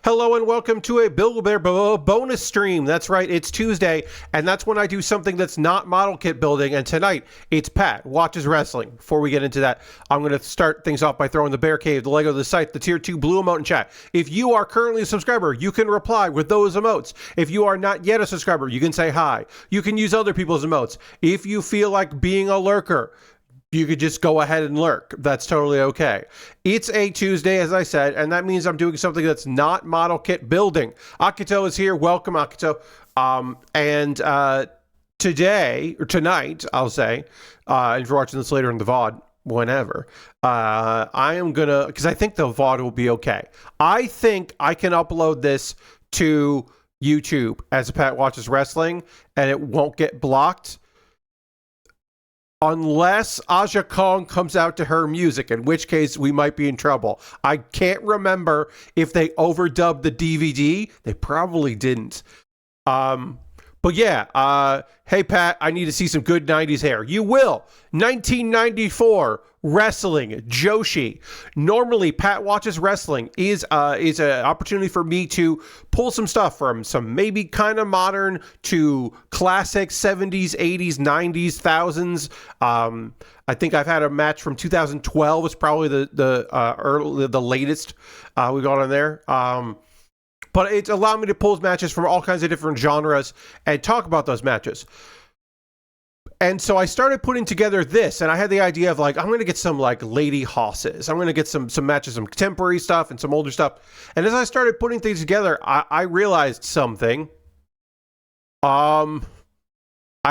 Hello and welcome to a BWB bonus stream. That's right, it's Tuesday, and that's when I do something that's not model kit building, and tonight, it's Pat Watches Wrestling. Before we get into that, I'm going to start things off by throwing the Bear Cave, the Lego, the site, the Tier 2 blue emote in chat. If you are currently a subscriber, you can reply with those emotes. If you are not yet a subscriber, you can say hi. You can use other people's emotes. If you feel like being a lurker, you could just go ahead and lurk. That's totally okay. It's a Tuesday, as I said, and that means I'm doing something that's not model kit building. Akito is here. Welcome, Akito. Today, or tonight, I'll say, and if you're watching this later in the VOD, whenever, I am going to, because I think the VOD will be okay. I think I can upload this to YouTube as a Pat Watches Wrestling, and it won't get blocked. Unless Aja Kong comes out to her music, in which case we might be in trouble. I can't remember if they overdubbed the DVD. They probably didn't. But yeah, hey Pat, I need to see some good 90s hair. You will. 1994 wrestling, joshi. Normally, Pat Watches Wrestling is an opportunity for me to pull some stuff from some maybe kind of modern to classic 70s, 80s, 90s, thousands. I think I've had a match from 2012. It's probably the latest we got on there. But it's allowed me to pull matches from all kinds of different genres and talk about those matches. And so I started putting together this, and I had the idea of like, I'm going to get some like lady hosses. I'm going to get some matches, some contemporary stuff and some older stuff. And as I started putting things together, I realized something. I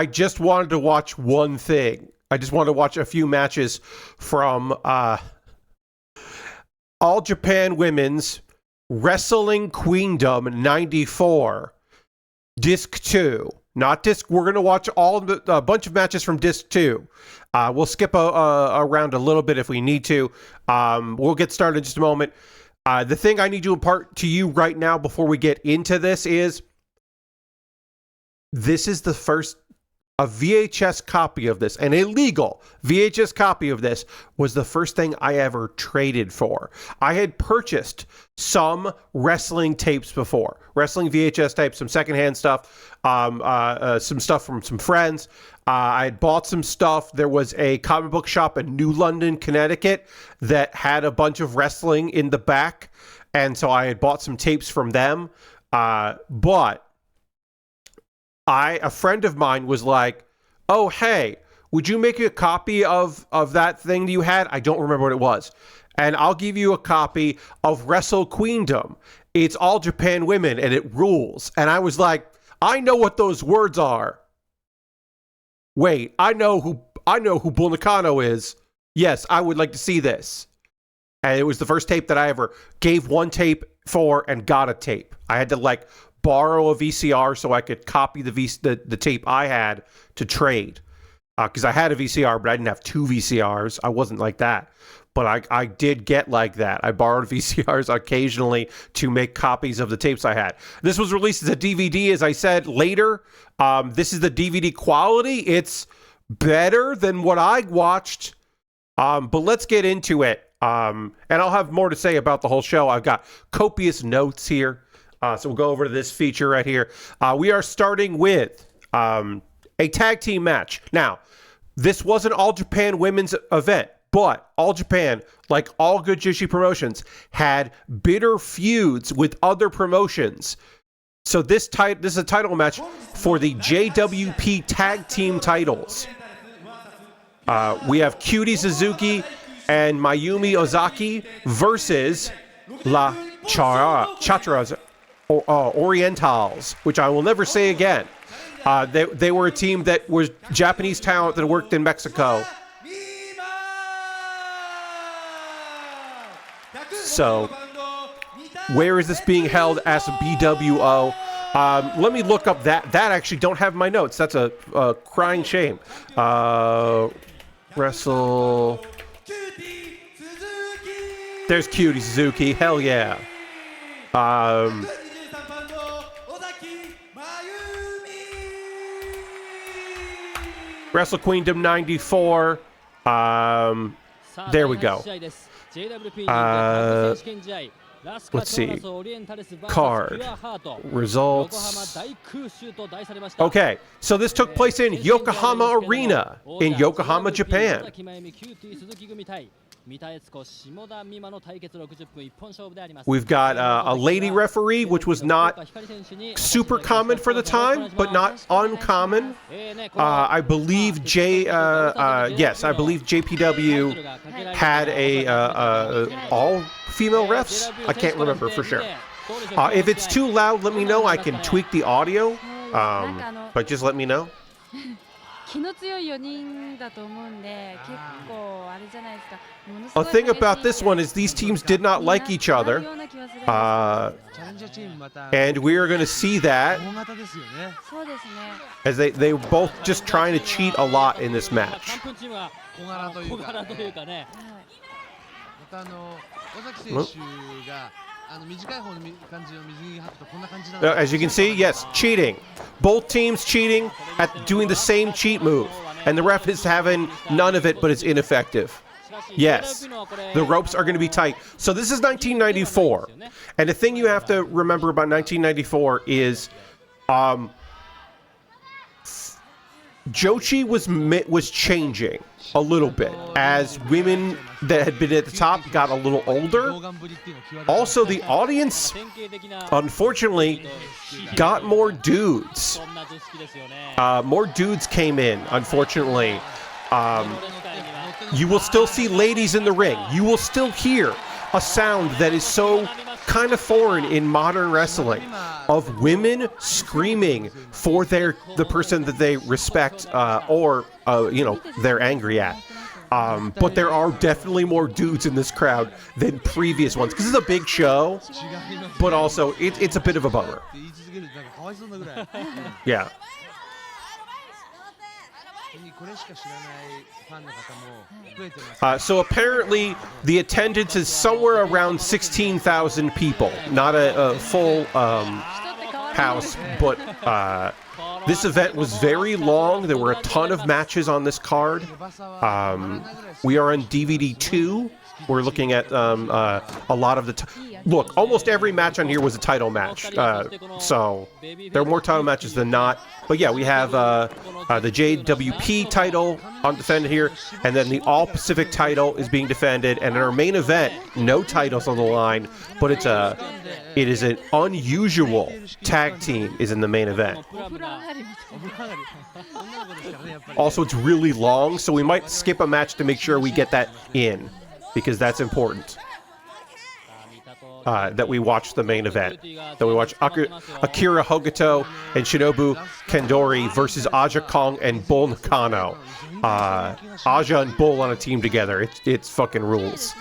just wanted to watch one thing. I just wanted to watch a few matches from All Japan Women's Wrestling Queendom 94, Disc 2. Not Disc, we're going to watch a bunch of matches from Disc 2. We'll skip around a little bit if we need to. We'll get started in just a moment. The thing I need to impart to you right now before we get into this is the first a VHS copy of this, an illegal VHS copy of this, was the first thing I ever traded for. I had purchased some wrestling tapes before, wrestling VHS tapes, some secondhand stuff, some stuff from some friends. I had bought some stuff. There was a comic book shop in New London, Connecticut that had a bunch of wrestling in the back, and so I had bought some tapes from them. But a friend of mine was like, oh, hey, would you make a copy of that thing that you had? I don't remember what it was. And I'll give you a copy of Wrestle Queendom. It's All Japan Women, and it rules. And I was like, I know what those words are. Wait, I know who Bull Nakano is. Yes, I would like to see this. And it was the first tape that I ever gave one tape for and got a tape. I had to like borrow a VCR so I could copy the tape I had to trade. Because I had a VCR, but I didn't have two VCRs. I wasn't like that. But I did get like that. I borrowed VCRs occasionally to make copies of the tapes I had. This was released as a DVD, as I said later. This is the DVD quality. It's better than what I watched. But let's get into it. And I'll have more to say about the whole show. I've got copious notes here. So we'll go over to this feature right here. We are starting with a tag team match. Now, this was an All Japan Women's event, but All Japan, like all good joshi promotions, had bitter feuds with other promotions. So this is a title match for the JWP tag team titles. We have Cutie Suzuki and Mayumi Ozaki versus La Chatras Orientals, which I will never say again. They were a team that was Japanese talent that worked in Mexico. So, where is this being held as a BWO? Let me look up that. That actually don't have my notes. That's a crying shame. Wrestle. There's Cutie Suzuki. Hell yeah. Wrestle Queendom 94. There we go. Let's see. Card. Results. Okay, so this took place in Yokohama Arena in Yokohama, Japan. We've got a lady referee, which was not super common for the time, but not uncommon. I believe I believe JPW had a all-female refs. I can't remember for sure. If it's too loud, let me know. I can tweak the audio, but just let me know. A thing about this one is these teams did not like each other, and we are going to see that as they were both just trying to cheat a lot in this match. As you can see, yes, cheating. Both teams cheating at doing the same cheat move. And the ref is having none of it, but it's ineffective. Yes, the ropes are going to be tight. So this is 1994. And the thing you have to remember about 1994 is joshi was changing a little bit as women that had been at the top got a little older. Also, the audience, unfortunately, got more dudes. More dudes came in, unfortunately. You will still see ladies in the ring. You will still hear a sound that is so kind of foreign in modern wrestling of women screaming for the person that they respect or they're angry at. But there are definitely more dudes in this crowd than previous ones because it's a big show, but also it's a bit of a bummer. Yeah. So apparently the attendance is somewhere around 16,000 people. Not a full house, but this event was very long. There were a ton of matches on this card. We are on DVD 2. We're looking at a lot of the... Look, almost every match on here was a title match. So there are more title matches than not. But yeah, we have the JWP title defended here. And then the All-Pacific title is being defended. And in our main event, no titles on the line. But it is an unusual tag team is in the main event. Also, it's really long. So we might skip a match to make sure we get that in. Because that's important. That we watch the main event. That we watch Akira Hogato and Shinobu Kandori versus Aja Kong and Bull Nakano. Aja and Bull on a team together. It's fucking rules.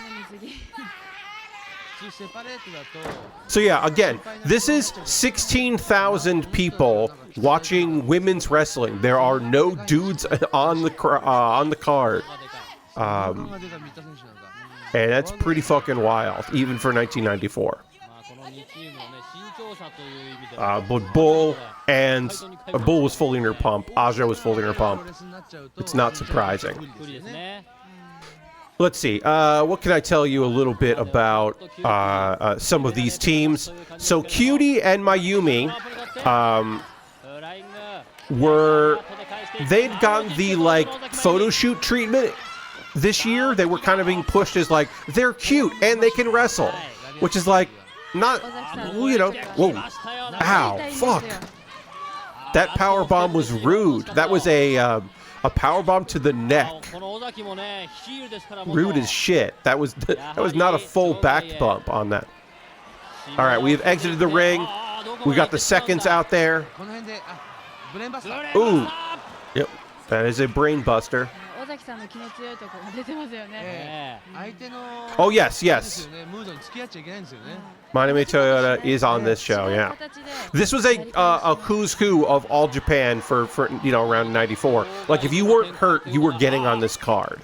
So yeah, again, this is 16,000 people watching women's wrestling. There are no dudes on the card. And that's pretty fucking wild, even for 1994. But Bull was fully in her pump. Aja was fully in her pump. It's not surprising. Let's see. What can I tell you a little bit about some of these teams? So Cutie and Mayumi they'd gotten the photo shoot treatment. This year, they were kind of being pushed as they're cute and they can wrestle, which is not, whoa, ow, fuck. That power bomb was rude. That was a power bomb to the neck. Rude as shit. That was not a full back bump on that. All right, we have exited the ring. We got the seconds out there. Ooh, yep, that is a brain buster. Oh, yes. Manami Toyota is on this show, yeah. This was a who's who of all Japan for around 94. If you weren't hurt, you were getting on this card.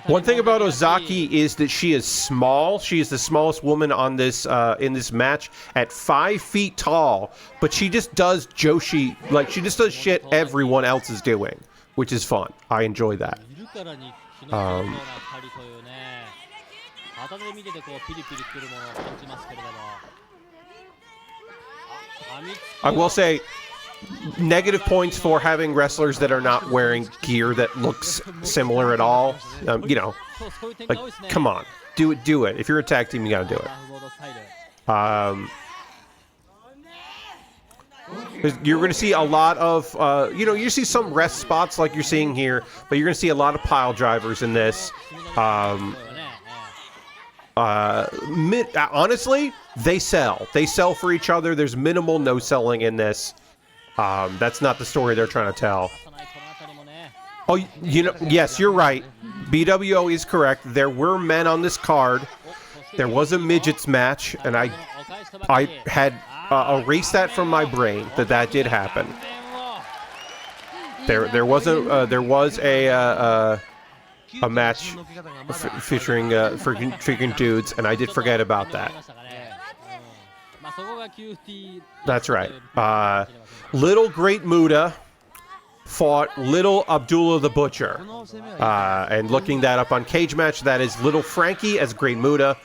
One thing about Ozaki is that she is small. She is the smallest woman on this in this match at 5 feet tall, but she just does joshi, like she just does shit everyone else is doing, which is fun. I enjoy that. I will say, negative points for having wrestlers that are not wearing gear that looks similar at all. You know, like, come on, do it. If you're a tag team, you gotta do it. You're going to see a lot of, you know, you see some rest spots like you're seeing here, but you're going to see a lot of pile drivers in this. Honestly, they sell. They sell for each other. There's minimal no selling in this. That's not the story they're trying to tell. Oh, you know, yes, you're right. BWO is correct. There were men on this card. There was a midgets match, and I had erased that from my brain that did happen. There was a match featuring freaking dudes, and I did forget about that. That's right. Little Great Muda fought Little Abdullah the Butcher. And looking that up on Cage Match, that is Little Frankie as Great Muda,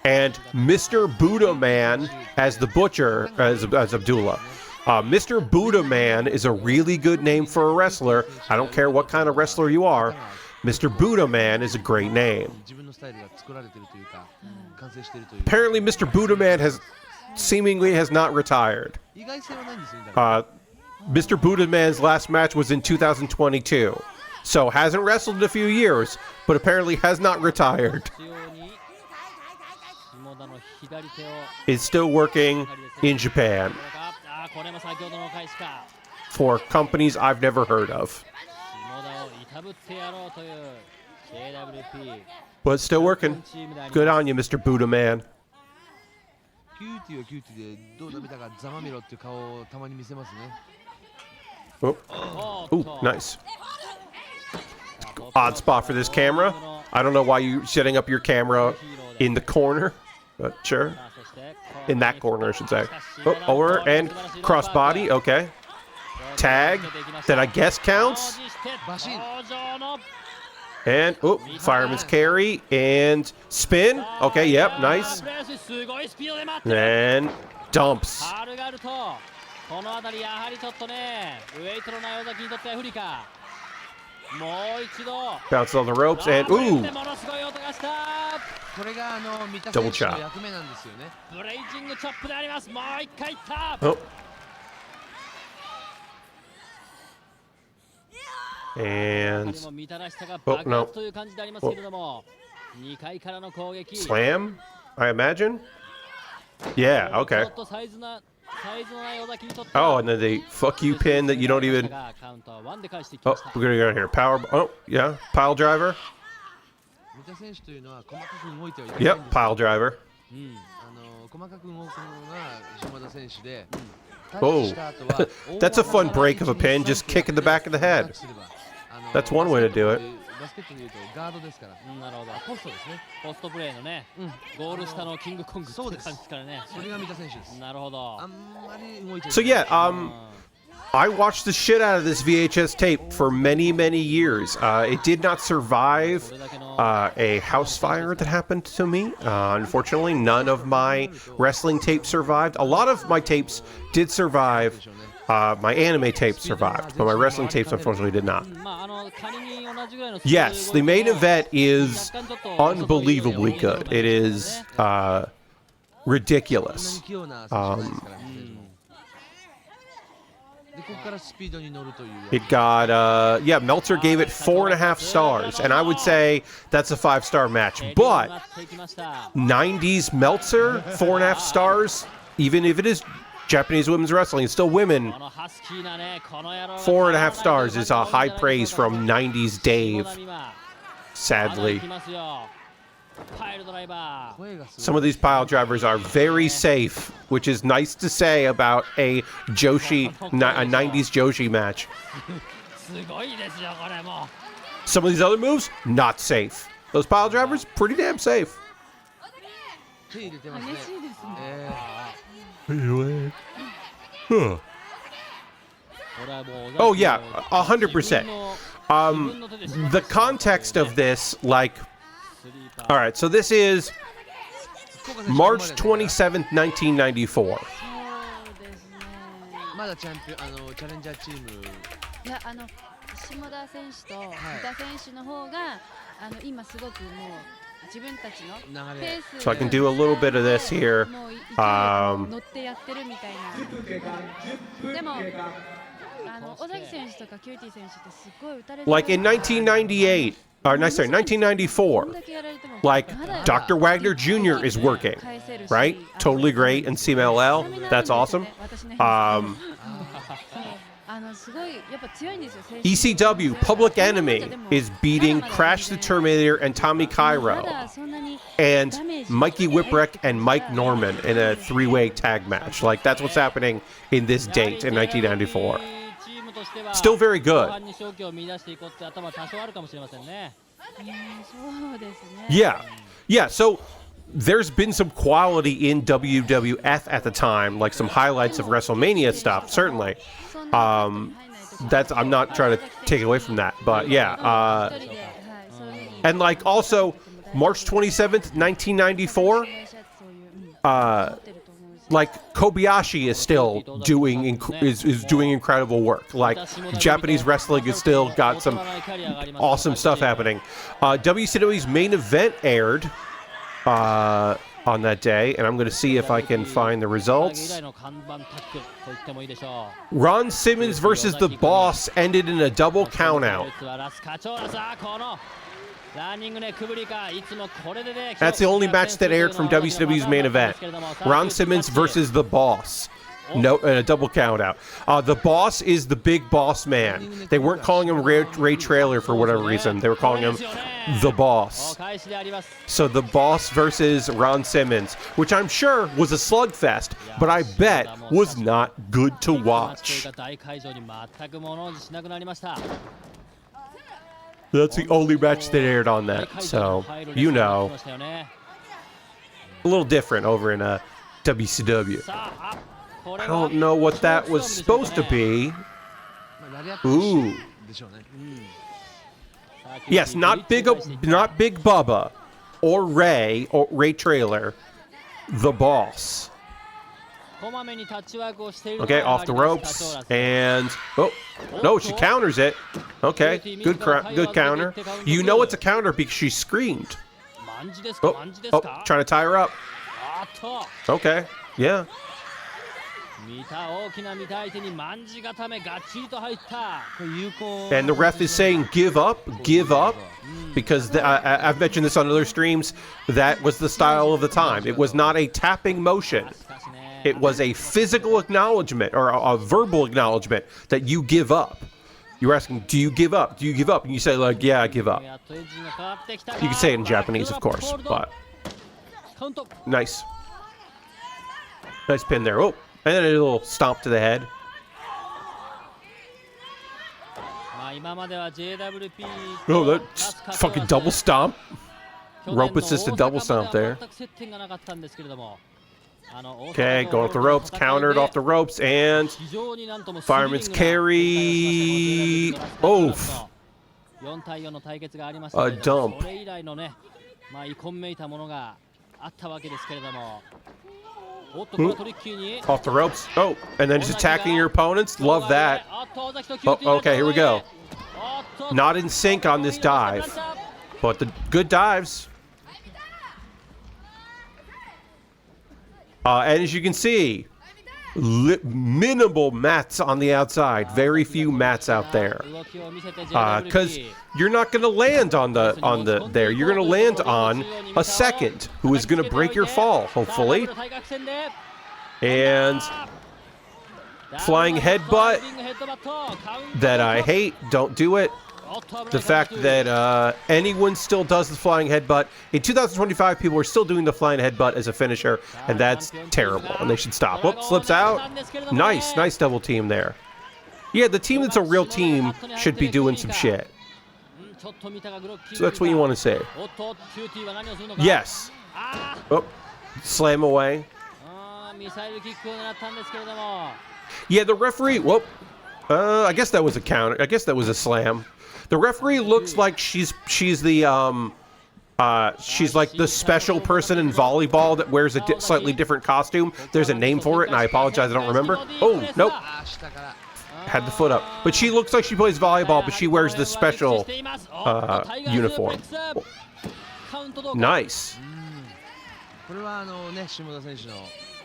and Mr. Buddha Man as the Butcher, as Abdullah. Mr. Buddha Man is a really good name for a wrestler. I don't care what kind of wrestler you are. Mr. Buddha Man is a great name. Apparently, Mr. Buddha Man seemingly has not retired. Mr. Buddha Man's last match was in 2022. So hasn't wrestled in a few years, but apparently has not retired. Is still working in Japan for companies I've never heard of. But still working. Good on you, Mr. Buddha Man. Oh. Ooh, nice. Odd spot for this camera. I don't know why you're setting up your camera in the corner, but sure. In that corner, I should say. Oh, over and crossbody. Okay. Tag that I guess counts. And, oh, fireman's carry and spin. Okay, yep, nice. And dumps. Bounces on the ropes and, ooh. Double chop. Oh. And oh no. Oh. Slam, I imagine. Yeah, okay. Oh, and then the fuck you pin that you don't even. Oh, we're gonna go here. Power. Oh, yeah. Pile driver. Yep, pile driver. Oh, that's a fun break of a pin. Just kick in the back of the head. That's one way to do it. So yeah, I watched the shit out of this VHS tape for many, many years. It did not survive a house fire that happened to me. Unfortunately, none of my wrestling tapes survived. A lot of my tapes did survive. My anime tapes survived, but my wrestling tapes unfortunately did not. Yes, the main event is unbelievably good. It is ridiculous. It got, yeah, Meltzer gave it 4.5 stars, and I would say that's a 5-star match. But 90s Meltzer, 4.5 stars, even if it is Japanese women's wrestling, it's still women. 4.5 stars is a high praise from 90s Dave, sadly. Some of these pile drivers are very safe, which is nice to say about a joshi, a 90s joshi match. Some of these other moves, not safe. Those pile drivers, pretty damn safe. Oh yeah, 100%. The context of this, like, all right, so this is March 27th, 1994. まだチャレンジャーチームいや下田選手と三田選手の方が今すごくもう自分たちのペース So I can do a little bit of this here. 乗ってやってるみたいなでも尾崎選手とかキューティ選手ってすごい打たれて Like in 1998, or no, sorry, 1994, like Dr. Wagner Jr. is working, right? Totally great in CMLL. That's awesome. ECW, Public Enemy, is beating Crash the Terminator and Tommy Cairo, and Mikey Whipwreck and Mike Norman in a three-way tag match. Like, that's what's happening in this date in 1994. Still very good. Yeah. Yeah, so there's been some quality in WWF at the time, like some highlights of WrestleMania stuff, certainly. I'm not trying to take away from that, but yeah. And like also March 27th, 1994, like Kobayashi is still doing is doing incredible work. Like Japanese wrestling has still got some awesome stuff happening. WCW's main event aired on that day, and I'm going to see if I can find the results. Ron Simmons versus The Boss ended in a double countout. That's the only match that aired from WCW's main event. Ron Simmons versus The Boss. No, a double count out. The Boss is the big boss man. They weren't calling him Ray Trailer for whatever reason. They were calling him The Boss. So The Boss versus Ron Simmons, which I'm sure was a slugfest, but I bet was not good to watch. That's the only match that aired on that, so you know. A little different over in WCW. I don't know what that was supposed to be. Ooh. Yes, not Big Bubba or Ray Trailer, The Boss. Okay, off the ropes, and oh no, she counters it. Okay, good counter. You know it's a counter because she screamed. Oh, trying to tie her up. Okay, yeah. And the ref is saying, give up, because I've mentioned this on other streams. That was the style of the time. It was not a tapping motion. It was a physical acknowledgement or a verbal acknowledgement that you give up. You're asking, do you give up? Do you give up? And you say, like, yeah, I give up. You can say it in Japanese, of course, but nice. Nice pin there. Oh, and then a little stomp to the head. Oh, that's fucking double stomp. Rope assisted double stomp there. Okay, going off the ropes, countered off the ropes, and fireman's carry. Oof. A dump. Off the ropes. Oh, and then just attacking your opponents. Love that. Oh, okay, here we go. Not in sync on this dive, but the good dives. And as you can see, minimal mats on the outside. Very few mats out there, because you're not going to land on the there. You're going to land on a second who is going to break your fall, hopefully. And flying headbutt that I hate. Don't do it. The fact that anyone still does the flying headbutt. In 2025, people are still doing the flying headbutt as a finisher, and that's terrible, and they should stop. Whoop, slips out. Nice double team there. Yeah, the team that's a real team should be doing some shit. So that's what you want to say. Yes. Oh, slam away. Yeah, the referee. Whoop. I guess that was a counter. I guess that was a slam. The referee looks like she's the she's like the special person in volleyball that wears a slightly different costume. There's a name for it, and I apologize, I don't remember. Oh, nope. Had the foot up. But she looks like she plays volleyball, but she wears the special uniform. Nice.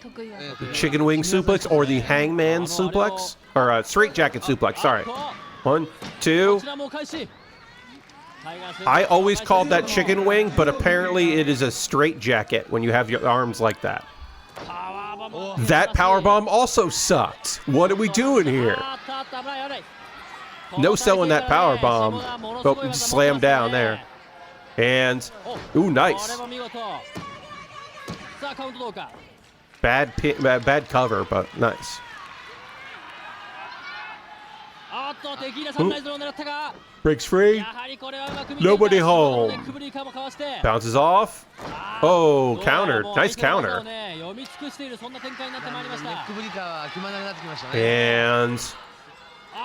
The chicken wing suplex or the hangman suplex? Or straight jacket suplex, sorry. 1, 2. I always called that chicken wing, but apparently it is a straight jacket when you have your arms like that. That powerbomb also sucked. What are we doing here? No selling that powerbomb. Oh, slam down there. And, ooh, nice. Bad cover, but nice. Ooh. Breaks free. Nobody home. Bounces off. Oh, countered. Nice counter. And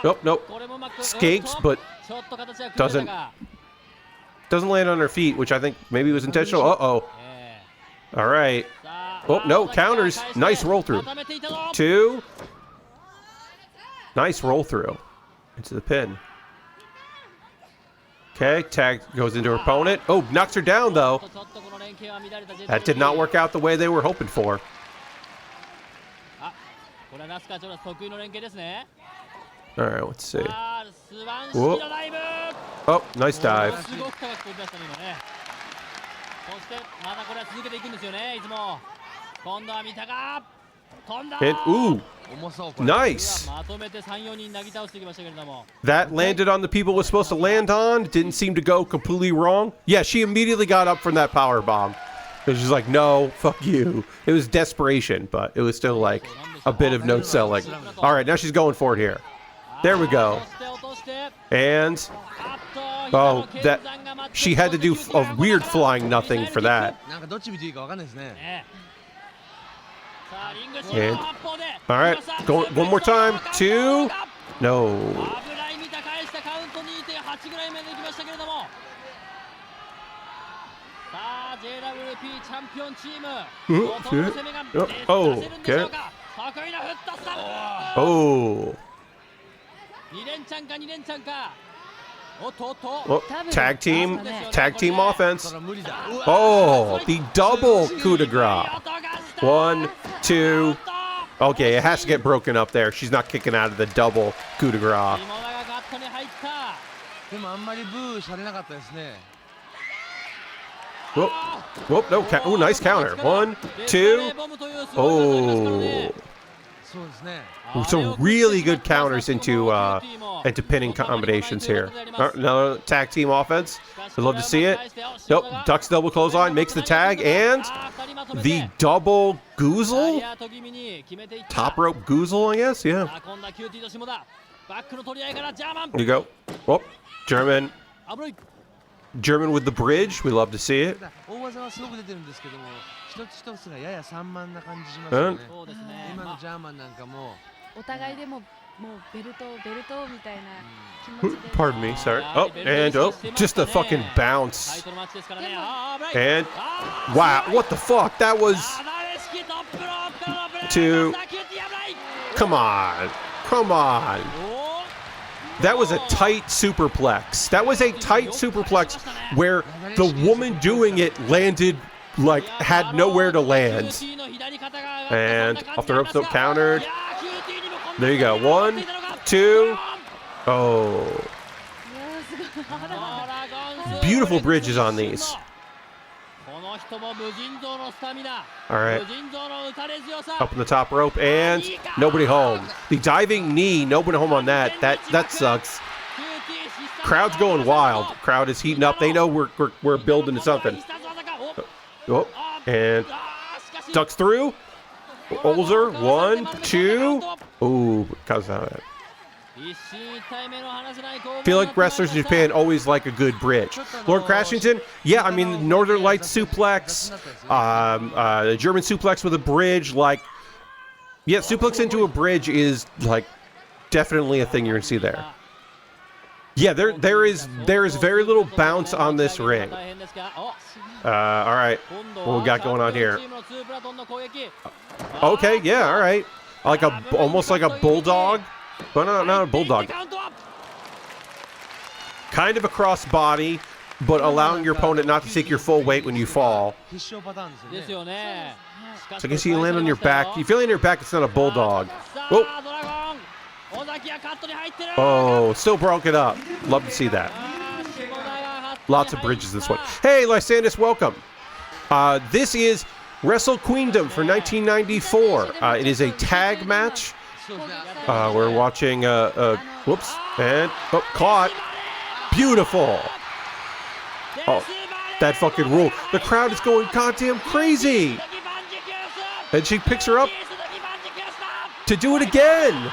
nope. Escapes, but doesn't land on her feet, which I think maybe was intentional. Uh-oh. All right. Oh, no, counters. Nice roll through. 2. Nice roll through into the pin. Okay, tag goes into her opponent. Oh, knocks her down, though. That did not work out the way they were hoping for. All right, let's see. Whoa. Oh, nice dive. And, ooh, nice. That landed on the people it was supposed to land on. Didn't seem to go completely wrong. Yeah, she immediately got up from that power bomb. It was just like, no, fuck you. It was desperation, but it was still like a bit of no selling. All right, now she's going for it here. There we go. And, oh, that she had to do a weird flying nothing for that. And, all right, go one more time. 2. No. Oh, okay. Oh. Oh, tag team offense. Oh, the double coup de grace. 1, 2. Okay, it has to get broken up there. She's not kicking out of the double coup de grace. Whoop, no. Oh, nice counter. 1, 2. Oh. Some really good counters into pinning combinations here. No tag team offense. I'd love to see it. Nope. Ducks double clothesline, makes the tag, and the double goozle? Top rope goozle, I guess? Yeah. There you go. Whoop. German with the bridge. We love to see it. Pardon me, sorry. Oh, and just a fucking bounce. And wow, what the fuck? That was 2. Come on. That was a tight superplex. Where the woman doing it landed like had nowhere to land. And off the ropes, countered. There you go. 1, 2. Oh. Beautiful bridges on these. All right. Up in the top rope and nobody home. The diving knee, nobody home on that. That sucks. Crowd's going wild. Crowd is heating up. They know we're building to something. Oh, and ducks through. Olzer, 1, 2. Ooh, because of that. I feel like wrestlers in Japan always like a good bridge. Lord Crashington, yeah, I mean, Northern Lights suplex, the German suplex with a bridge, like, yeah, suplex into a bridge is, like, definitely a thing you're going to see there. Yeah, there is very little bounce on this ring. All right, what we got going on here? Okay, yeah, all right. Like almost like a bulldog, but not a bulldog. Kind of a cross body, but allowing your opponent not to take your full weight when you fall. So I guess you land on your back. You feel on your back, it's not a bulldog. Oh, oh, still broke it up. Love to see that. Lots of bridges this one. Hey, Lysander, welcome. This is Wrestle Queendom for 1994. It is a tag match. We're watching, whoops, and, oh, caught. Beautiful. Oh, that fucking rule. The crowd is going goddamn crazy. And she picks her up to do it again.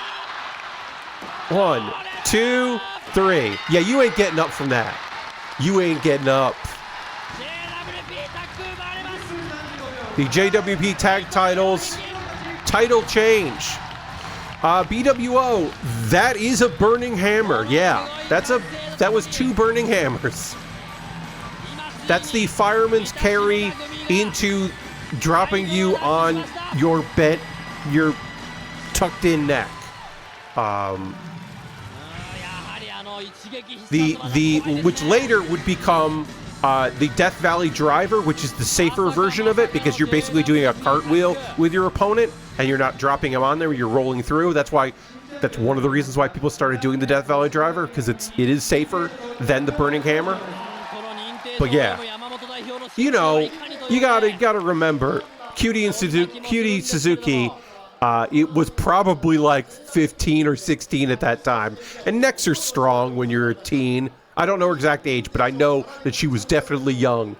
1, 2, 3. Yeah, you ain't getting up from that. You ain't getting up. The JWB tag titles, title change. BWO, that is a burning hammer. Yeah, that was 2 burning hammers. That's the fireman's carry into dropping you on your bent, your tucked in neck. Which later would become the Death Valley Driver, which is the safer version of it, because you're basically doing a cartwheel with your opponent and you're not dropping him on there, you're rolling through. That's one of the reasons why people started doing the Death Valley Driver, because it is safer than the Burning Hammer. But yeah, you know, you gotta remember, Cutie Suzuki, it was probably like 15 or 16 at that time, and necks are strong when you're a teen. I don't know her exact age, but I know that she was definitely young.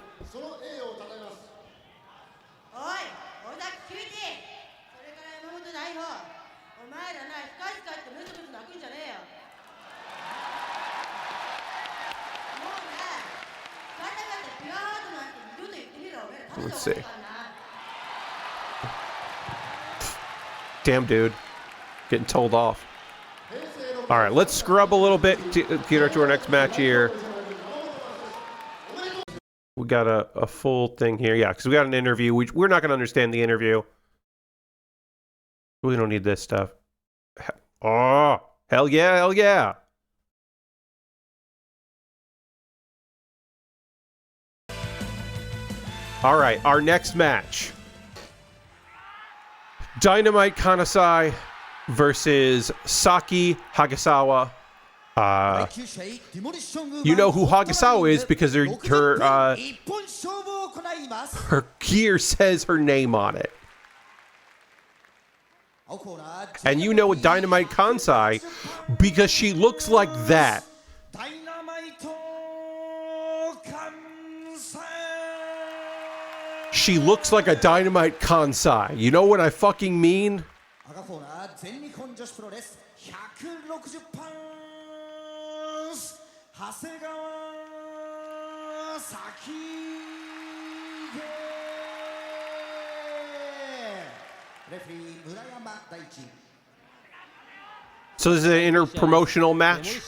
Let's see. Damn, dude. Getting told off. All right, let's scrub a little bit to get to our next match here. We got a full thing here. Yeah, because we got an interview. We're not going to understand the interview. We don't need this stuff. Oh, hell yeah, hell yeah. All right, our next match. Dynamite Kanasai versus Saki Hagasawa. You know who Hagasawa is because her gear says her name on it. And you know a Dynamite Kansai because she looks like that. She looks like a Dynamite Kansai. You know what I fucking mean? So this is an inter-promotional match.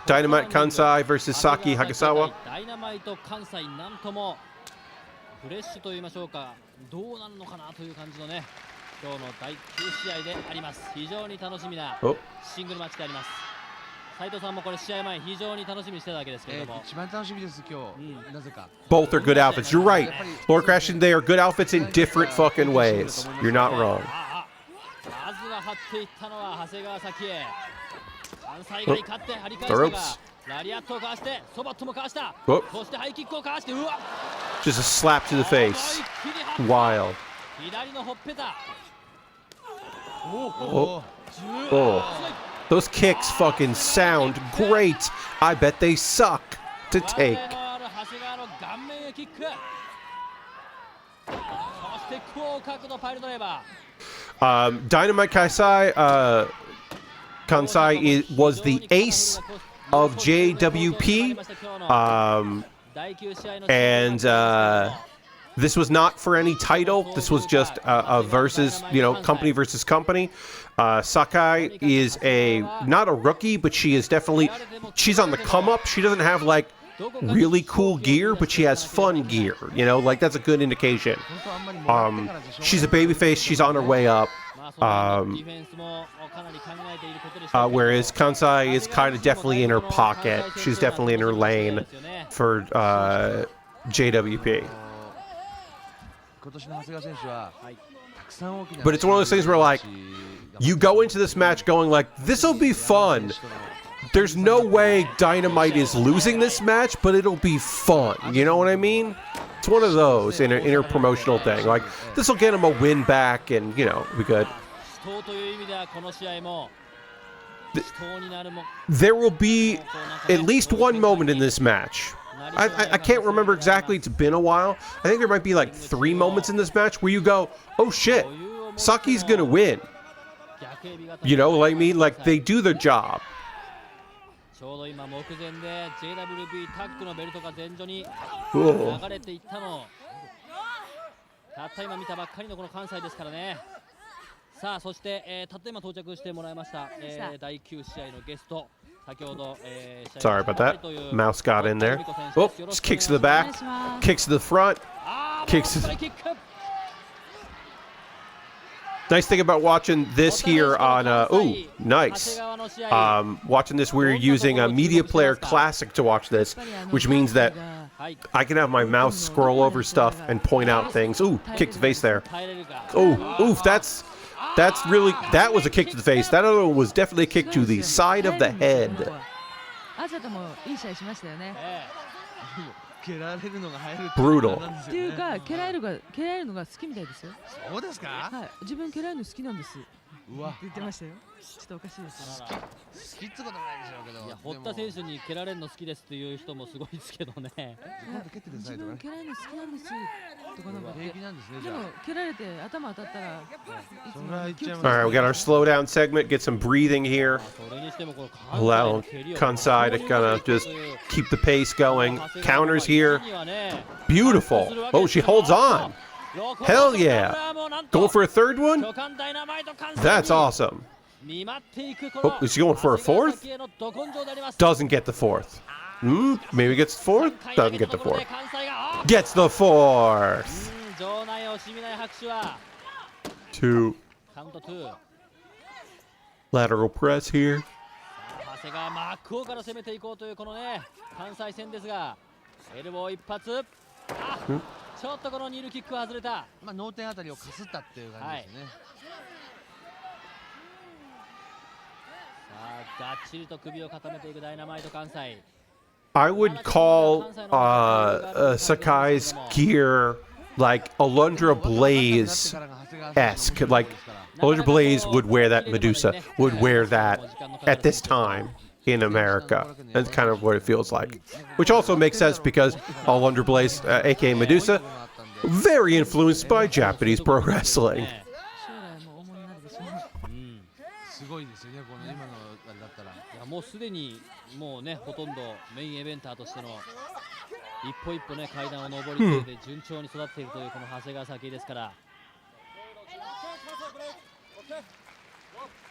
Dynamite Kansai versus Saki Hagasawa. フレッシュと言いましょうか、どうなるのかなという感じのね、今日の第9試合であります。非常に楽しみなシングルマッチであります。斉藤さんもこれ試合前非常に楽しみにしてたわけですけれども、一番楽しみです今日。なぜか。Both are good outfits. You're right. Lord Crashing, they are good outfits in different fucking ways. You're not wrong. まずは張っていったのは長谷川咲恵。関西が勝って張り返したが。 ラリアットをかわして、ソバットもかわした。そしてハイキックをかわして、うわ。Just a slap to the face. Wild. 左のほっぺた。Oh. Those kicks fucking sound great. I bet they suck to take. Dynamite Kansai, Kansai was the ace of JWP, and this was not for any title. This was just a versus, company versus company. Sakai is not a rookie, but she's on the come up. She doesn't have like really cool gear, but she has fun gear. Like that's a good indication. She's a babyface. She's on her way up. Whereas Kansai is kind of definitely in her pocket. She's definitely in her lane for JWP. But it's one of those things where like you go into this match going like, this'll be fun. There's no way Dynamite is losing this match, but it'll be fun. You know what I mean? It's one of those in a promotional thing. Like, this will get him a win back, and, it'll be good. There will be at least one moment in this match. I can't remember exactly. It's been a while. I think there might be like 3 moments in this match where you go, oh, shit, Saki's going to win. You know what I mean? Like, they do their job. ちょうど今目前で JWB タッグのベルトが前場に流れていったのをたった今見たばっかりのこの関西ですからね。さあそして、たった今到着してもらいました、第9試合のゲスト先ほど、Sorry about that. Mouse got in there. Oh, just kicks to the back, kicks to the front, kicks to the... Nice thing about watching this here on, nice. Watching this, we're using a Media Player Classic to watch this, which means that I can have my mouse scroll over stuff and point out things. Ooh, kick to the face there. Oh, oof, that's really, that was a kick to the face. That other one was definitely a kick to the side of the head. Brutal. っていうか、蹴られるのが好きみたいですよ。そうですか？はい、自分蹴られるの好きなんです。うわ、言ってましたよ。ちょっとおかしいですね。好きってことないでしょうけど。いや、堀田選手に蹴られるの好きですっていう人もすごいですけどね。自分蹴られるの好きなんですとかなんか平気なんですね。でも蹴られて頭当たったら。Alright, we got our slowdown segment. Get some breathing here. Allow Kansai to kind of just keep the pace going. Counters here. Beautiful. Oh, she holds on. Hell yeah. Going for a third one? That's awesome. Oh, is she going for a fourth? Doesn't get the fourth. Maybe gets the fourth? Doesn't get the fourth. Gets the fourth. 2. Lateral press here. 長谷川真っ向から攻めていこうというこのね関西戦ですがエルボー一発ちょっとこのニールキックは外れたまあ脳天あたりをかすったっていう感じですね、さあがっちりと首を固めていくダイナマイト関西 I would call Sakai's gear like Alundra Blaze-esque. Like, Alundra Blaze would wear that, Medusa would wear that at this time in America. That's kind of what it feels like. Which also makes sense because Alundra Blaze, aka Medusa, very influenced by Japanese pro wrestling. すごいですよねこの今のあれだったらいやもうすでにもうねほとんどメインイベンターとしての一歩一歩ね階段を上り詰めて順調に育っているというこの長谷川咲ですから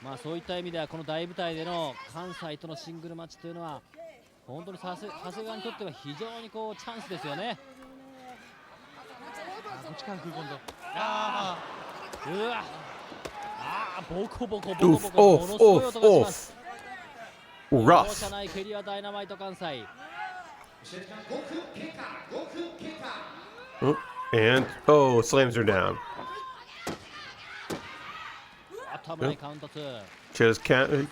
まあそういった意味ではこの大舞台での関西とのシングルマッチというのは本当に長谷川にとっては非常にこうチャンスですよね。こっちから食い込んだ。うわボコボコボコボコものすごい音がします。Rough. 容赦ない蹴りはダイナマイト関西。And slams her down. 頭にカウント2。Just can't.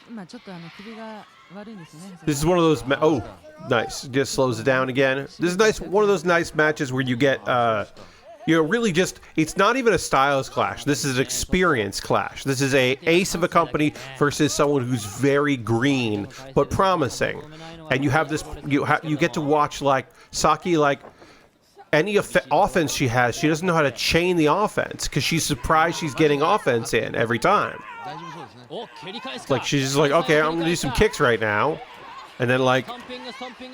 今ちょっと首が悪いんですね。 This is one of those. Nice. Just slows it down again. This is nice. One of those nice matches where you get, really just. It's not even a styles clash. This is an experience clash. This is a ace of a company versus someone who's very green but promising, and you have this. You get to watch like Saki like. any offense she has, she doesn't know how to chain the offense because she's surprised she's getting offense in every time. Like she's just like, okay, I'm gonna do some kicks right now, and then like,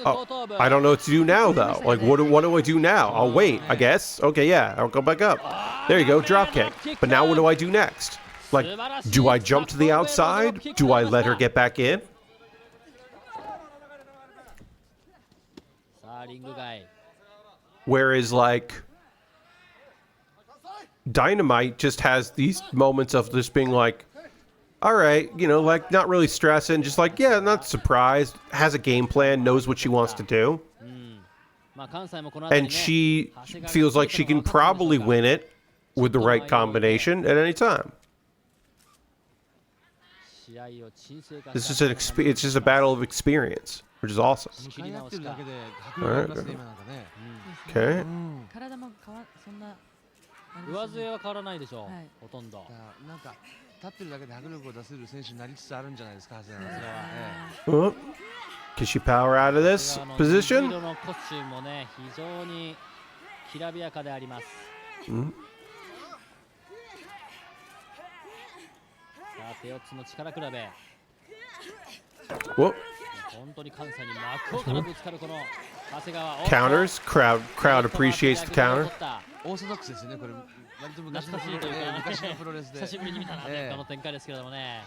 oh, I don't know what to do now though. Like, what do I do now? I'll wait, I guess. Okay, yeah, I'll go back up. There you go, drop kick. But now what do I do next? Like, do I jump to the outside? Do I let her get back in? Whereas like Dynamite just has these moments of just being like, all right, you know, like not really stressing, just like, yeah, not surprised, has a game plan, knows what she wants to do. And she feels like she can probably win it with the right combination at any time. This is it's just a battle of experience, which is awesome. All right. Okay. 体もそんな上背は変わらないでしょう、ほとんど。なんか立ってるだけで迫力を出せる選手になりつつあるんじゃないですか、長谷川は。Can she power out of this position? 黄色のコスチュームもね、非常にきらびやかであります。さあ、手四つの力比べ。Whoop. 本当に関西に真っ向からぶつかるこの長谷川。Counters, crowd appreciates the counter. オーソドックスですね、これ。割と昔のプロレスで。久しぶりに見たな、この展開ですけれどもね。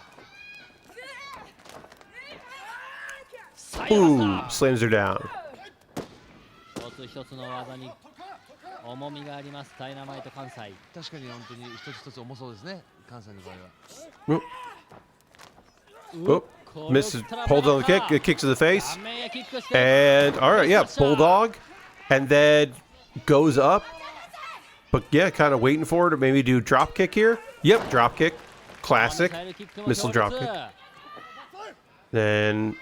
Ooh, slams her down. 一つ一つの技に重みがあります、ダイナマイト関西。確かに本当に一つ一つ重そうですね、関西の場合は。Misses, holds on the kick, a kick to the face. And, all right, yeah, bulldog. And then goes up. But, yeah, kind of waiting for her to maybe do drop kick here. Yep, drop kick. Classic. Missile drop kick. Then...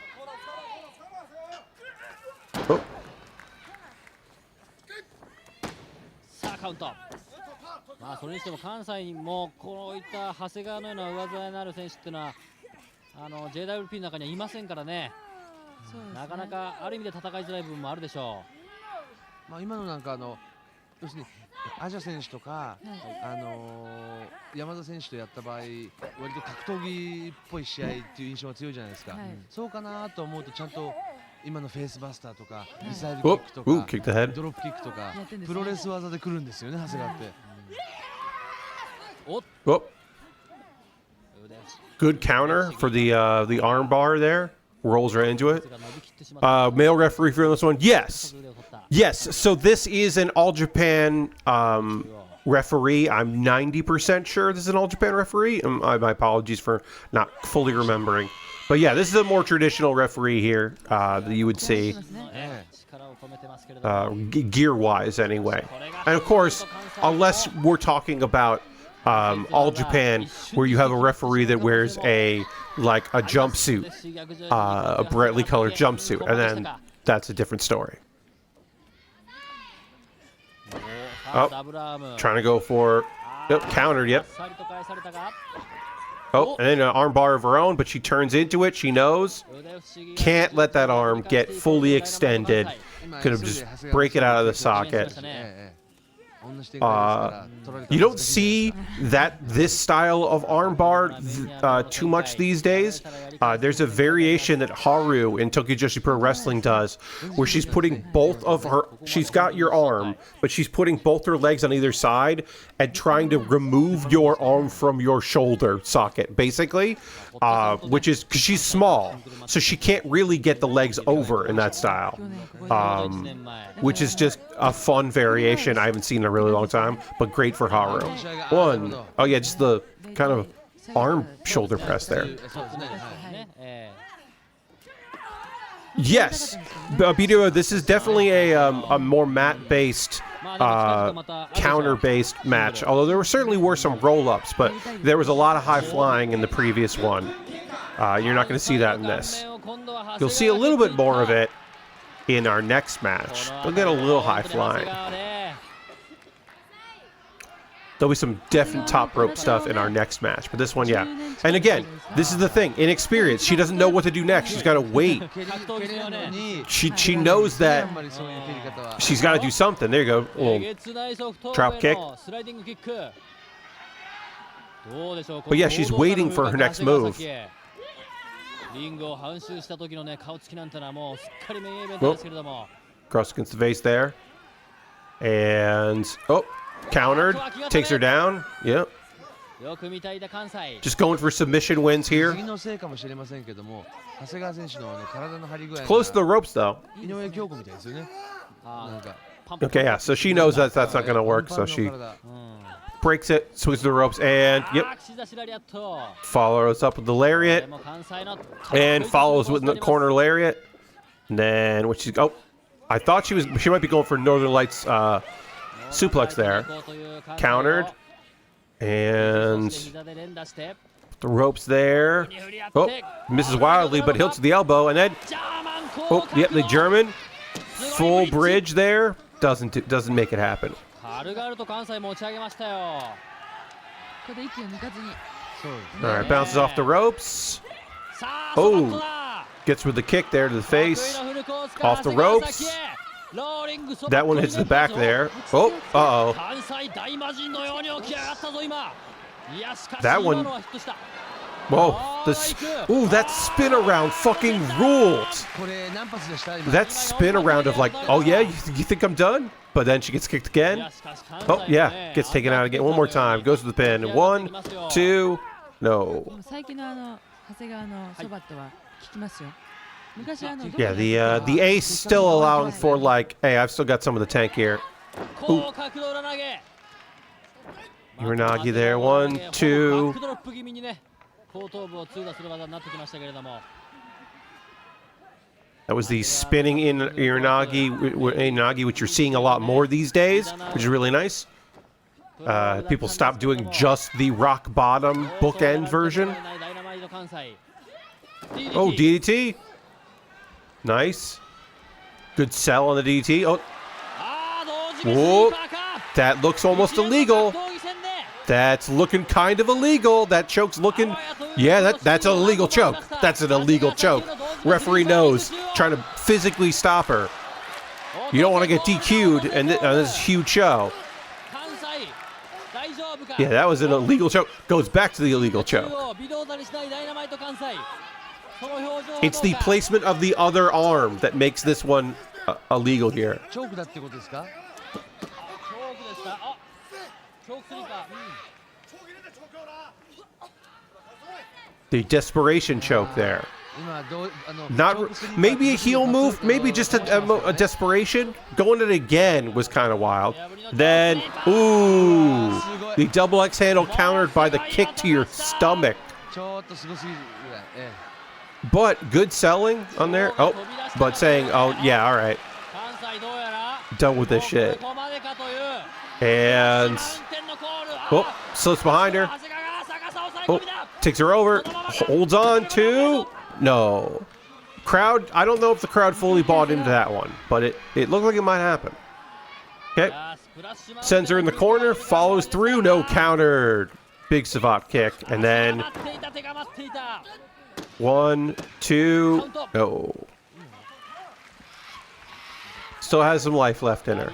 Oh. さあカウント。まあそれにしても関西にもこういった長谷川のような上背になる選手っていうのはJWP の中にはいませんからね。なかなかある意味で戦いづらい部分もあるでしょう。まあ今のなんか要するにアジャ選手とか、山田選手とやった場合、割と格闘技っぽい試合っていう印象が強いじゃないですか。そうかなと思うとちゃんと。今のフェイスバスターとかミサイルキックとかドロップキックとかプロレス技で来るんですよね、長谷川って。Good counter for the arm bar there. Rolls right into it. Male referee for this one. Yes. So this is an All Japan referee. I'm 90% sure this is an All Japan referee. My apologies for not fully remembering. But yeah, this is a more traditional referee here that you would see, gear-wise anyway. And of course, unless we're talking about All Japan, where you have a referee that wears a jumpsuit, a brightly colored jumpsuit, and then that's a different story. Oh, trying to go for countered. Yep. Oh, and then an arm bar of her own, but she turns into it. She knows. Can't let that arm get fully extended. Could have just break it out of the socket. You don't see this style of armbar too much these days. There's a variation that Haru in Tokyo Joshi Pro Wrestling does, where she's putting both of her, she's got your arm, but she's putting both her legs on either side and trying to remove your arm from your shoulder socket, basically, which is because she's small, so she can't really get the legs over in that style, which is just a fun variation I haven't seen in a really long time, but great for Haru. Oh yeah, just the kind of arm shoulder press there. Yes, BWB, this is definitely a more mat-based, counter-based match, although there certainly were some roll-ups, but there was a lot of high flying in the previous one. You're not going to see that in this. You'll see a little bit more of it in our next match. We'll get a little high flying. There'll be some definite top rope stuff in our next match, but this one, yeah. And again, this is the thing, inexperience. She doesn't know what to do next. She's got to wait. She knows that she's got to do something. There you go. Drop kick. But yeah, she's waiting for her next move. Oh. Cross against the vase there. And, oh, countered. Takes her down. Yep. Just going for submission wins here. Close to the ropes, though. Okay, yeah, so she knows that that's not going to work, so she breaks it, swings the ropes, and, yep. Follows up with the lariat. And follows with the corner lariat. And then, what she's, oh, I thought she might be going for Northern Lights suplex there. Countered. And the ropes there. Oh, misses wildly, but hits the elbow, and then, oh, yep, the German. Full bridge there. Doesn't make it happen. All right, bounces off the ropes. Oh, gets with the kick there to the face. Off the ropes. That one hits the back there. Oh, uh-oh. That one. Whoa. Ooh, that spin around fucking ruled. That spin around of like, oh yeah, you think I'm done? But then she gets kicked again. Oh, yeah. Gets taken out again. One more time. Goes to the pin. 1, 2. No. Yeah, the ace still allowing for like, hey, I've still got some of the tank here. Ooh. Uranagi there. 1, 2. That was the spinning in Uranagi, which you're seeing a lot more these days, which is really nice. People stopped doing just the rock bottom bookend version. Oh, DDT. Nice. Good sell on the DDT. Oh. Whoa. That looks almost illegal. That's looking kind of illegal. That choke's looking... Yeah, that's an illegal choke. That's an illegal choke. Referee knows. Trying to physically stop her. You don't want to get DQ'd in this huge show. Yeah, that was an illegal choke. Goes back to the illegal choke. It's the placement of the other arm that makes this one illegal here. The desperation choke there. Not maybe a heel move, maybe just a desperation. Going it again was kind of wild. Then, ooh, the double X handle countered by the kick to your stomach. But good selling on there. Oh, but saying, oh yeah, all right, done with this shit. And oh, slips behind her. Oh, takes her over. Holds on to. No. Crowd, I don't know if the crowd fully bought into that one, but it looked like it might happen. Okay. Sends her in the corner, follows through, no countered. Big savate kick, and then 1, 2, no. Still has some life left in her.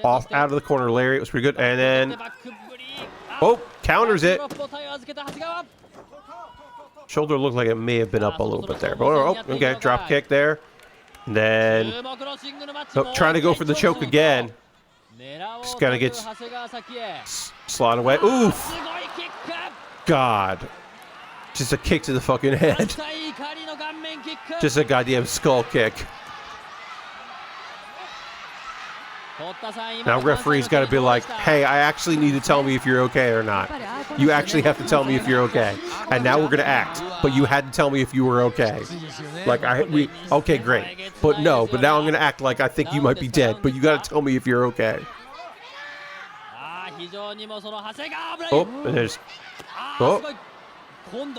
Off out of the corner, Larry. It was pretty good, and then oh, counters it. Shoulder looked like it may have been up a little bit there, but oh, okay, drop kick there. And then oh, trying to go for the choke again. Just kind of gets slotted away. Oof! God, just a kick to the fucking head. Just a goddamn skull kick. Now referee's got to be like, hey, I actually need to tell me if you're okay or not. You actually have to tell me if you're okay. And now we're going to act. But you had to tell me if you were okay. Like, okay, great. But no, but now I'm going to act like I think you might be dead. But you got to tell me if you're okay. Oh, and there's... Oh. Oh.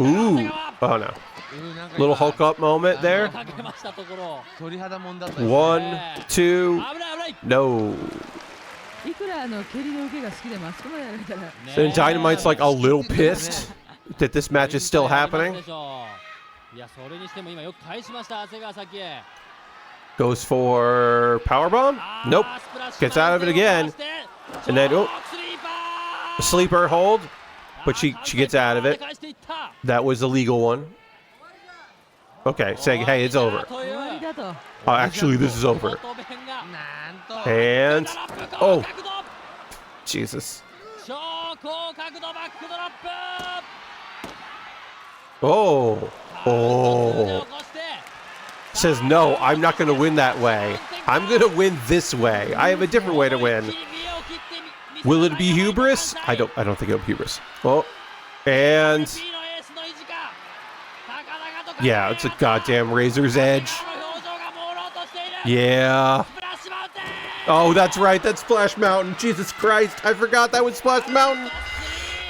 Ooh. Oh, no. Little Hulk up moment there. かけましたところ。鳥肌もんだったですね。 1, 2. 危ない危ない。 No. いくら蹴りの受けが好きでもあそこまでやられたら。And Dynamite's like a little pissed that this match is still happening. いや、それにしても今よく返しました長谷川咲恵。 Goes for powerbomb. Nope. Gets out of it again. And then sleeper hold, but she gets out of it. That was a legal one. Okay, saying hey, it's over. 終わりだと。 Actually, this is over. なんと And oh, Jesus. 超高角度バックドロップ。 Oh, oh. Says no, I'm not going to win that way. I'm going to win this way. I have a different way to win. Will it be hubris? I don't think it'll be hubris. Oh, and yeah, it's a goddamn razor's edge. Yeah. Oh, that's right. That's Splash Mountain. Jesus Christ. I forgot that was Splash Mountain.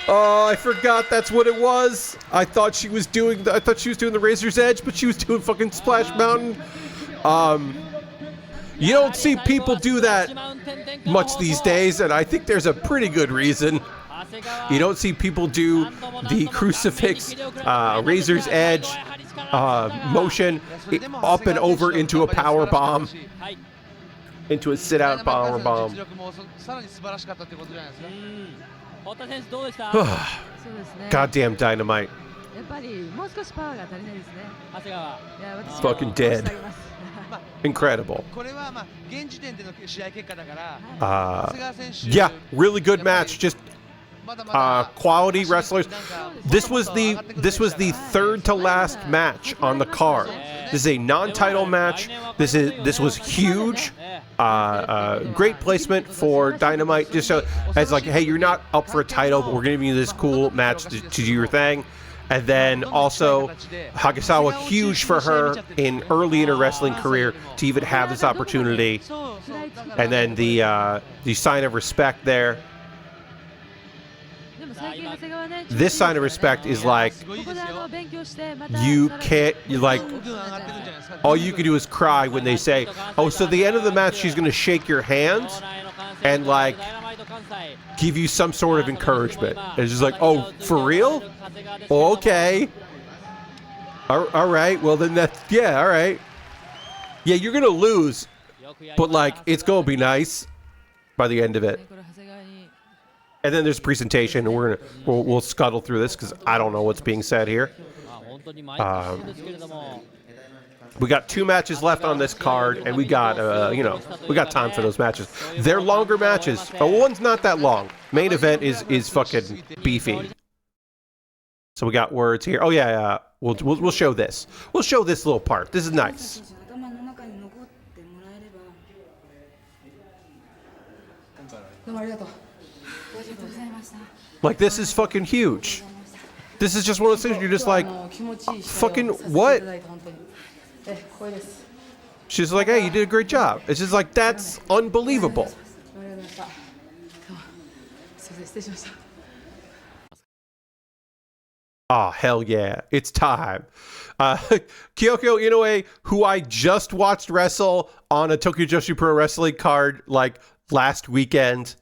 Oh, I forgot that's what it was. I thought she was doing the razor's edge, but she was doing fucking Splash Mountain. You don't see people do that much these days, and I think there's a pretty good reason. You don't see people do the crucifix, razor's edge motion up and over into a power bomb, into a sit-out power bomb. さらに素晴らしかったってことじゃないですか。堀田選手どうでした？ そうですね。 Goddamn Dynamite. やっぱりもう少しパワーが足りないですね。長谷川。いや、私 Fucking dead. 申し上げます。 Incredible. これはまあ現時点での試合結果だから、 Uh, 長谷川選手 yeah, really good match. Just まだまだ quality wrestlers. This was the third to last match on the card. This is a non-title match. This was huge. Great placement for Dynamite. Just so as like, hey, you're not up for a title, but we're giving you this cool match to do your thing. And then also Hagasawa, huge for her early in her wrestling career to even have this opportunity. And then the sign of respect there. This sign of respect is like, you can't, all you can do is cry when they say, oh, so the end of the match, she's going to shake your hands and like give you some sort of encouragement. And it's just like, oh, for real? Oh, okay. All right. Well, then yeah, all right. Yeah, you're going to lose, but like, it's going to be nice by the end of it. And then there's a presentation, and we'll scuttle through this because I don't know what's being said here. We got 2 matches left on this card, and we got we got time for those matches. They're longer matches. One's not that long. Main event is fucking beefy. So we got words here. Oh yeah, we'll show this. We'll show this little part. This is nice. Like, this is fucking huge. This is just one of those things you're just like, fucking what? She's like, hey, you did a great job. It's just like, that's unbelievable. Oh, hell yeah. It's time. Kyoko Inoue, who I just watched wrestle on a Tokyo Joshi Pro Wrestling card like last weekend.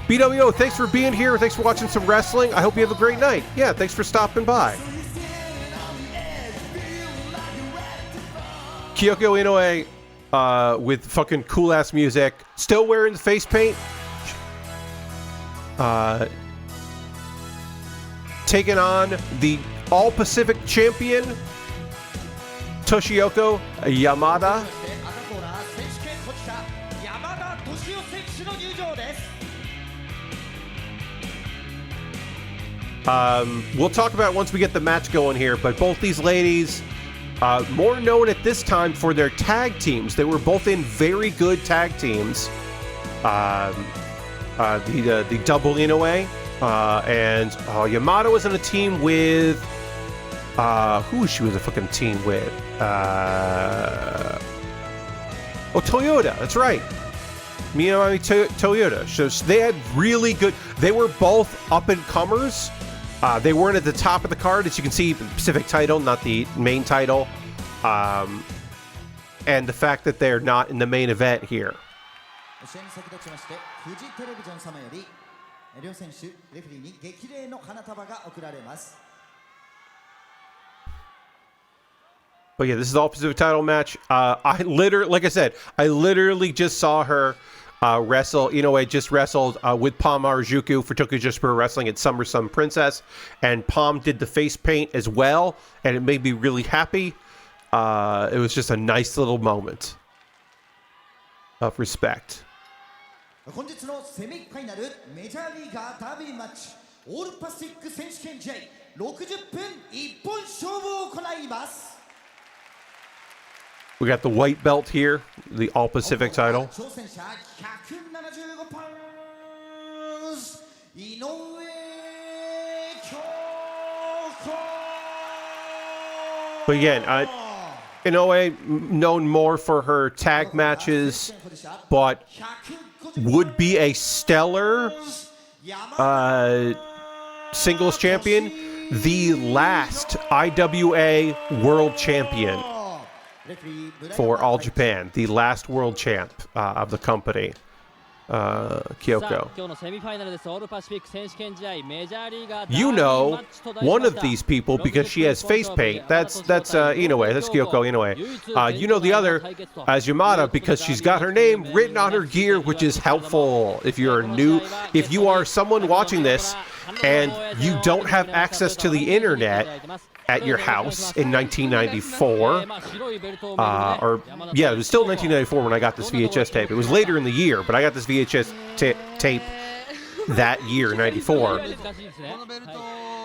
BWO, thanks for being here. Thanks for watching some wrestling. I hope you have a great night. Yeah, thanks for stopping by. Kyoko Inoue with fucking cool-ass music. Still wearing the face paint. Taking on the All-Pacific champion, Toshiyoko Yamada. We'll talk about it once we get the match going here, but both these ladies, more known at this time for their tag teams. They were both in very good tag teams. The double Inoue, and Yamada was in a team with, who she was a fucking team with? Toyota, that's right. Toyota. So they had really good. They were both up and comers. They weren't at the top of the card, as you can see, the Pacific title, not the main title. And the fact that they're not in the main event here. But yeah, this is all Pacific title match. Like I said, I literally just saw her wrestle. Inoue just wrestled with Pom Arajuku for Tokyo Joshi Pro Wrestling at SummerSlam Princess, and Pom did the face paint as well, and it made me really happy. It was just a nice little moment of respect. 本日のセミファイナルメジャーリーガーダービーマッチオールパシフィック選手権試合60分一本勝負を行います。 We got the white belt here, the All Pacific title. But again, Inoue, known more for her tag matches, but would be a stellar singles champion, the last IWA World Champion for All Japan, the last world champ of the company, Kyoko. You know one of these people because she has face paint. That's Inoue. That's Kyoko Inoue. You know the other as Yamada because she's got her name written on her gear, which is helpful if you're if you are someone watching this and you don't have access to the internet at your house in 1994, or yeah, it was still 1994 when I got this VHS tape. It was later in the year, but I got this VHS tape that year, 94.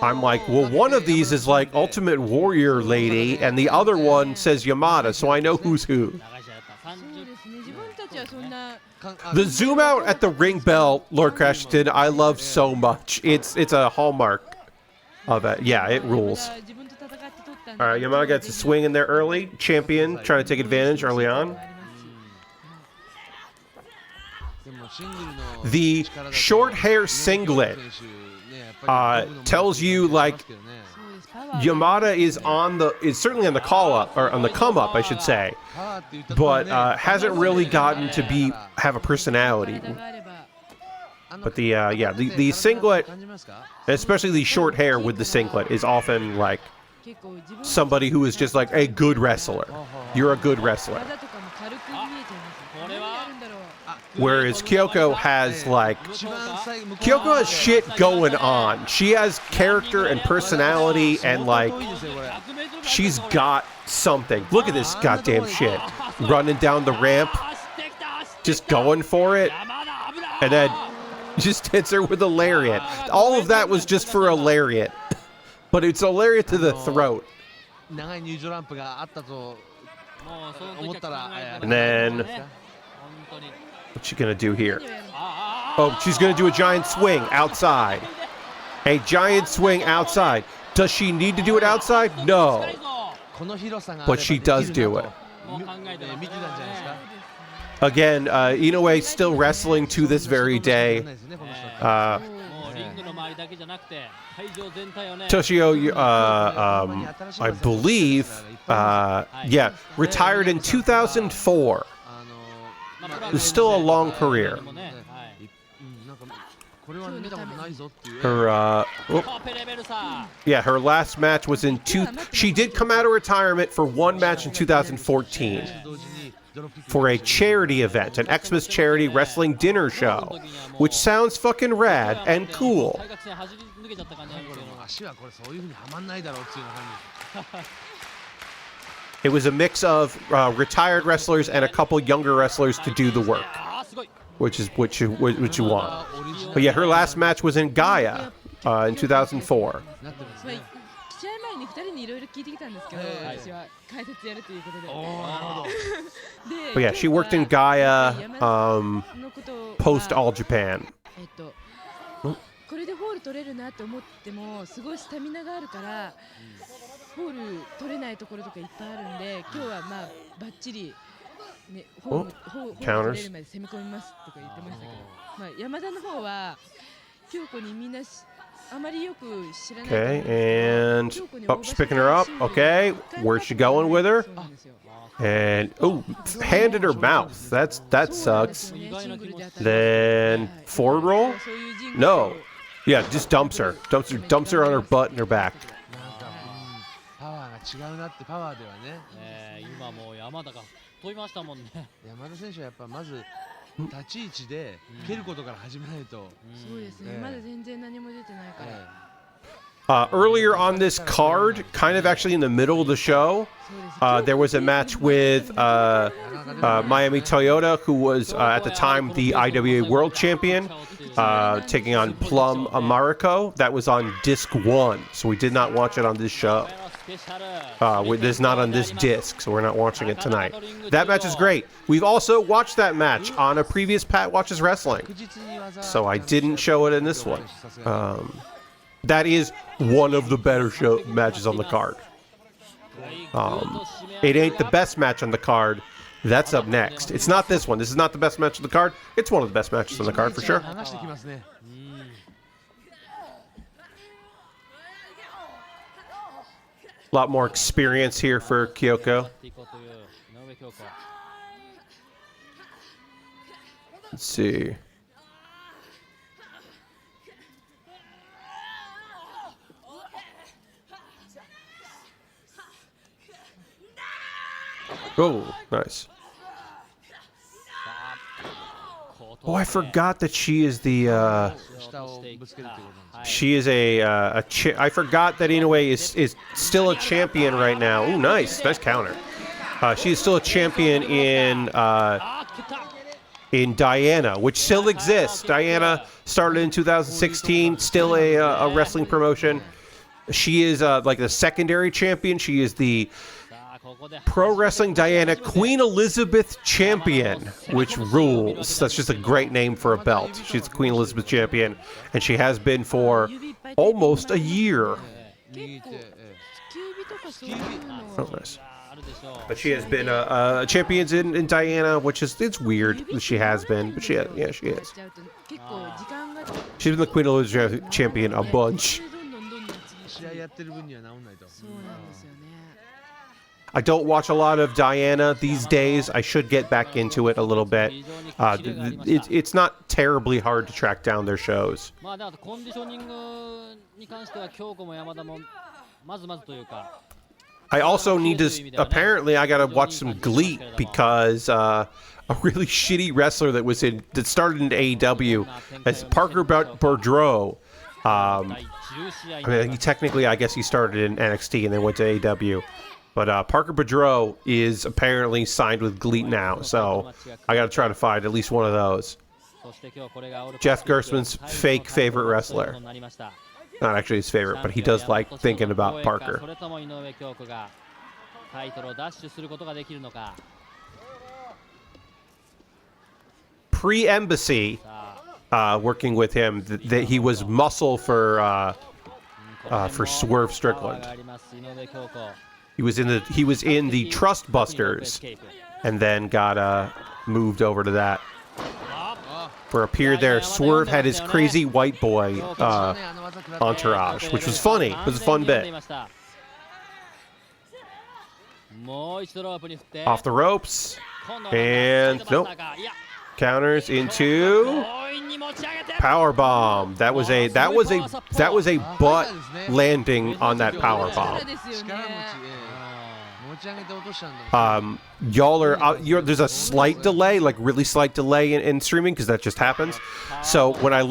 I'm like, well, one of these is like Ultimate Warrior lady, and the other one says Yamada, so I know who's who. The zoom out at the ring bell, Lord Crashington, I love so much. It's a hallmark of it. Yeah, it rules. All right, Yamada gets a swing in there early. Champion trying to take advantage early on. The short hair singlet tells you like Yamada is certainly on the call up or on the come up, I should say, but hasn't really gotten to have a personality. But the singlet, especially the short hair with the singlet, is often like somebody who is just like a good wrestler. You're a good wrestler. Whereas Kyoko has has shit going on. She has character and personality and like she's got something. Look at this goddamn shit. Running down the ramp. Just going for it. And then just hits her with a lariat. All of that was just for a lariat. But it's a lariat to the throat. And then what's she gonna do here? Oh, she's gonna do a giant swing outside. A giant swing outside. Does she need to do it outside? No. But she does do it. Again, Inoue still wrestling to this very day. Toshio, I believe, retired in 2004. It's still a long career. Her, her last match was in she did come out of retirement for one match in 2014 for a charity event, an Xmas charity wrestling dinner show, which sounds fucking rad and cool. It was a mix of retired wrestlers and a couple younger wrestlers to do the work, which is what you want. But yeah, her last match was in Gaia in 2004. But yeah, she worked in Gaia post All Japan. これでホール取れるなと思ってもすごいスタミナがあるからホール取れないところとかいっぱいあるんで今日はまあバッチリね、おホーム counters 取れるまで攻め込みますとか言ってましたけど、まあ山田の方は京子にみんなあまりよく知らないと思うん Okay, ですけ and ど、 oh, she's picking her up. Okay, where's she going with her? そうなんですよ。 And oh, hand in her mouth. That そうなんです sucks. よね、シングルで当たり Then forward roll? そういうジングル No. Yeah, just dumps her. Dumps her on her butt and her back. なんか、パワーが違うなって、パワーではね。今もう山田が飛びましたもんね。山田選手はやっぱまず立ち位置で蹴ることから始めないと。そうですね、まだ全然何も出てないから。 Earlier on this card, kind of actually in the middle of the show, there was a match with Miami Toyota, who was at the time the IWA World Champion, taking on Plum Mariko. That was on disc 1, so we did not watch it on this show. This is not on this disc, so we're not watching it tonight. That match is great. We've also watched that match on a previous Pat Watches Wrestling, so I didn't show it in this one. That is one of the better matches on the card. It ain't the best match on the card. That's up next. It's not this one. This is not the best match on the card. It's one of the best matches on the card for sure. A lot more experience here for Kyoko. Let's see. Oh, nice. Oh, I forgot that she is the she is I forgot that Inoue is still a champion right now. Oh, nice counter. She is still a champion in Diana, which still exists. Diana started in 2016, still a wrestling promotion. She is like the secondary champion. She is the Pro Wrestling Diana Queen Elizabeth Champion, which rules. That's just a great name for a belt. She's the Queen Elizabeth Champion, and she has been for almost a year. Oh, nice. But she has been a champion in Diana, which is, it's weird that she has been, but she is. She's been the Queen Elizabeth Champion a bunch. I don't watch a lot of Diana these days. I should get back into it a little bit. It's not terribly hard to track down their shows. I also need to, apparently I gotta watch some GLEAT because a really shitty wrestler that started in AEW as Parker Boudreaux. I mean, technically, I guess he started in NXT and then went to AEW. But Parker Boudreaux is apparently signed with GLEAT now, so I got to try to find at least one of those. Jeff Gerstmann's fake favorite wrestler. Not actually his favorite, but he does like thinking about Parker. Pre-Embassy, working with him, that he was muscle for Swerve Strickland. He was in the Trust Busters, and then got moved over to that. For a period there, Swerve had his crazy white boy entourage, which was funny. It was a fun bit. Off the ropes, and nope. Counters into power bomb. That was a butt landing on that power bomb. Y'all are there's a slight delay, like really slight delay in streaming because that just happens. So when I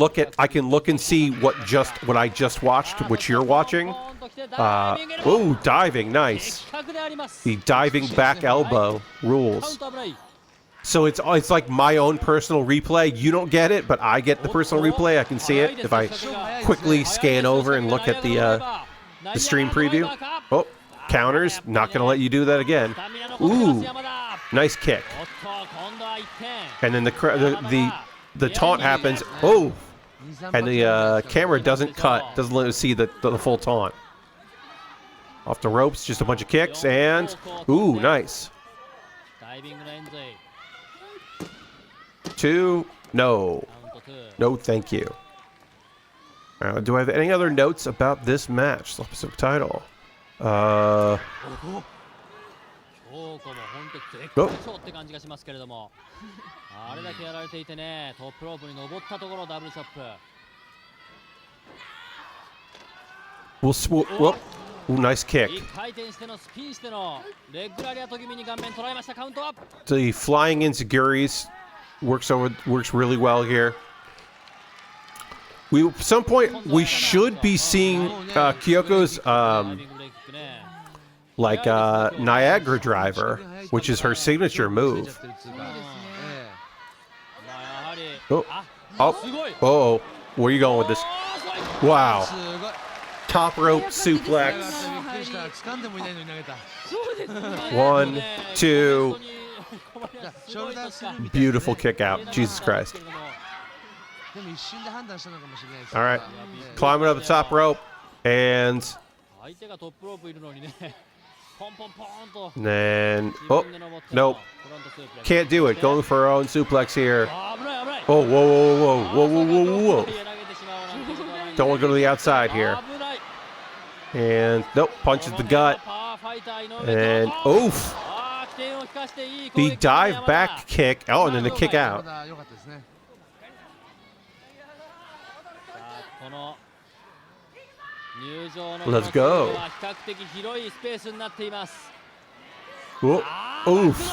can look and see what I just watched, which you're watching. Ooh, diving, nice. The diving back elbow rules. So it's like my own personal replay. You don't get it, but I get the personal replay. I can see it if I quickly scan over and look at the stream preview. Oh, counters. Not going to let you do that again. Ooh, nice kick. And then the taunt happens. Oh, and the camera doesn't let us see the full taunt. Off the ropes, just a bunch of kicks, and ooh, nice. 2. No. No, thank you. Do I have any other notes about this match? The episode title. Oh. あれだけやられていてね、トップロープに登ったところダブルチョップ。Ooh, nice kick. 1回転してのスピンしてのレッグラリアト気味に顔面捉えました。カウントアップ。 The flying enziguris works really well here. At some point we should be seeing Kyoko's Niagara driver, which is her signature move. Oh, where are you going with this? Wow. Top rope suplex. 1, 2. Beautiful kick out. Jesus Christ. All right. Climbing up the top rope. And then, oh, nope. Can't do it. Going for her own suplex here. Oh, whoa. Don't want to go to the outside here. And, nope, punches the gut. And, oof. The dive back kick. Oh, and then the kick out. Let's go. Oof.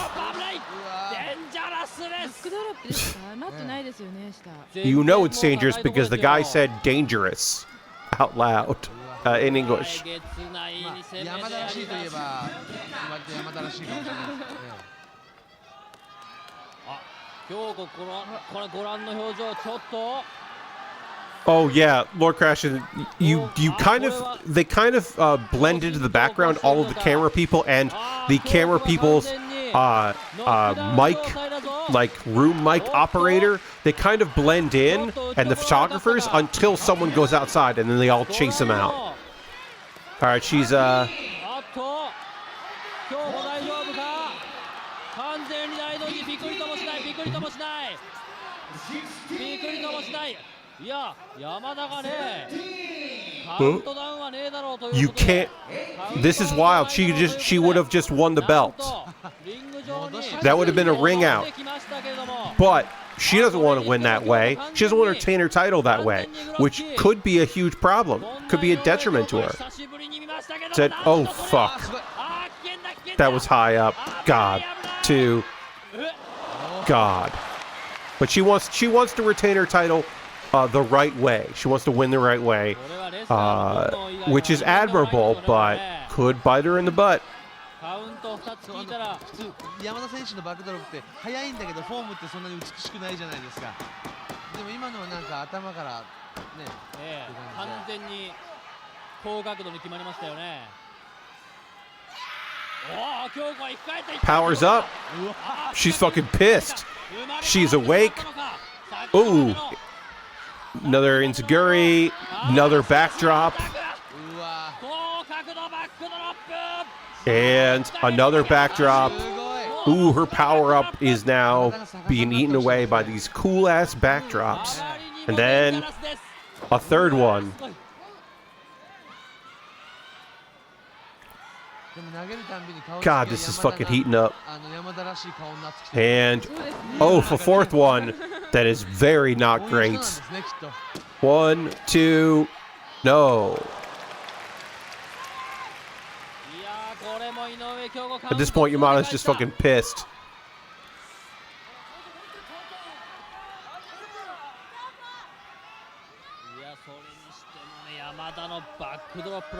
You know it's dangerous because the guy said dangerous out loud in English. Oh yeah, Lord Crash, they kind of blend into the background, all of the camera people and the camera people's room mic operator. They kind of blend in, and the photographers, until someone goes outside, and then they all chase him out. All right, she's You can't. This is wild. She would have just won the belt. That would have been a ring out. But she doesn't want to win that way. She doesn't want to retain her title that way, which could be a huge problem. Could be a detriment to her. Said, oh fuck. That was high up. God. 2. God. But she wants to retain her title the right way. She wants to win the right way, which is admirable, but could bite her in the butt. Powers up. She's fucking pissed. She's awake. Ooh. Another enziguri. Another backdrop. And another backdrop. Ooh, her power up is now being eaten away by these cool ass backdrops. And then a third one. God, this is fucking heating up. And, oh, for fourth one, that is very not great. 1, 2, no. At this point, Yamada's just fucking pissed.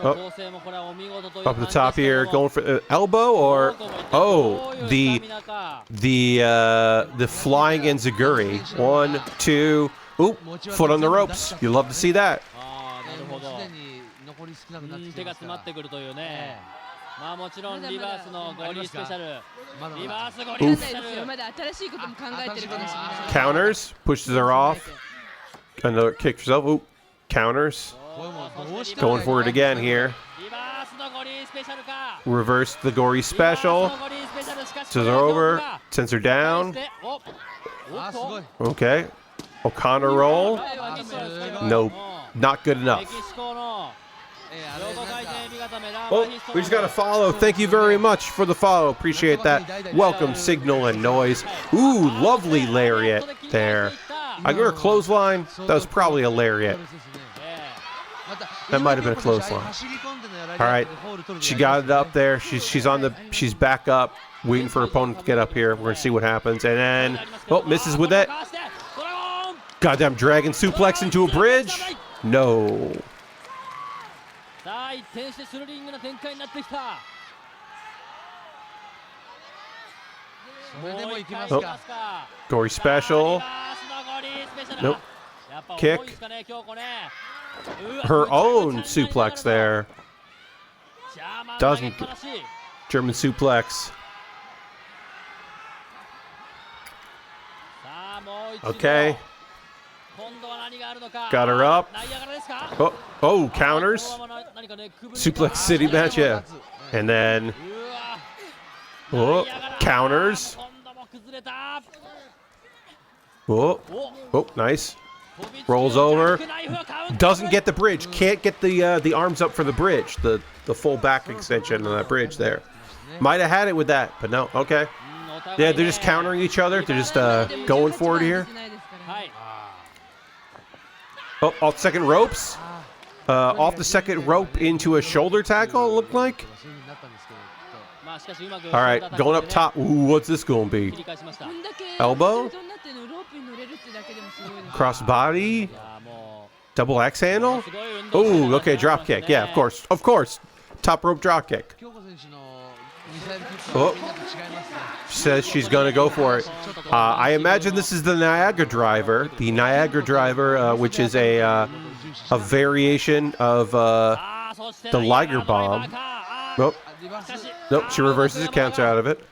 Oh. Up the top here, going for elbow or the flying enziguri. 1, 2, oop, foot on the ropes. You love to see that. Counters, pushes her off. Another kick herself. Oop, counters. Going for it again here. Reverse the gory special. Scissor over. Sensor down. あーすごい Okay. O'Connor roll. Nope. Not good enough. メキシコの 横回転エビ固めラー Oh, マヒスト we just got a follow. Thank you very much for the follow. Appreciate that. Welcome, signal and noise. Ooh, lovely lariat there. I got a clothesline. That was probably a lariat. That might have been a clothesline. All right, she got it up there. She's back up, waiting for her opponent to get up here. We're gonna see what happens, and then misses with it. Goddamn dragon suplex into a bridge. No. さあ一転してスルリングな展開になってきたそれでもいきますおか Gory special. Nope. Kick. Her own suplex there. Doesn't. German suplex. Okay. Got her up. Oh, counters. Suplex City match, yeah. And then, counters. Oh, nice. Rolls over. Doesn't get the bridge. Can't get the arms up for the bridge. The full back extension on that bridge there. Might have had it with that, but no. Okay. Yeah, they're just countering each other. They're just going for it here. Oh, off second ropes. Off the second rope into a shoulder tackle, it looked like. All right, going up top. Ooh, what's this going to be? Elbow? Cross body? Double X handle? Oh, okay, drop kick. Yeah, of course. Top rope drop kick. Oh. Says she's going to go for it. I imagine this is the Niagara Driver. The Niagara Driver, which is a variation of the Liger Bomb. Nope. Nope, she reverses it, counts out of it.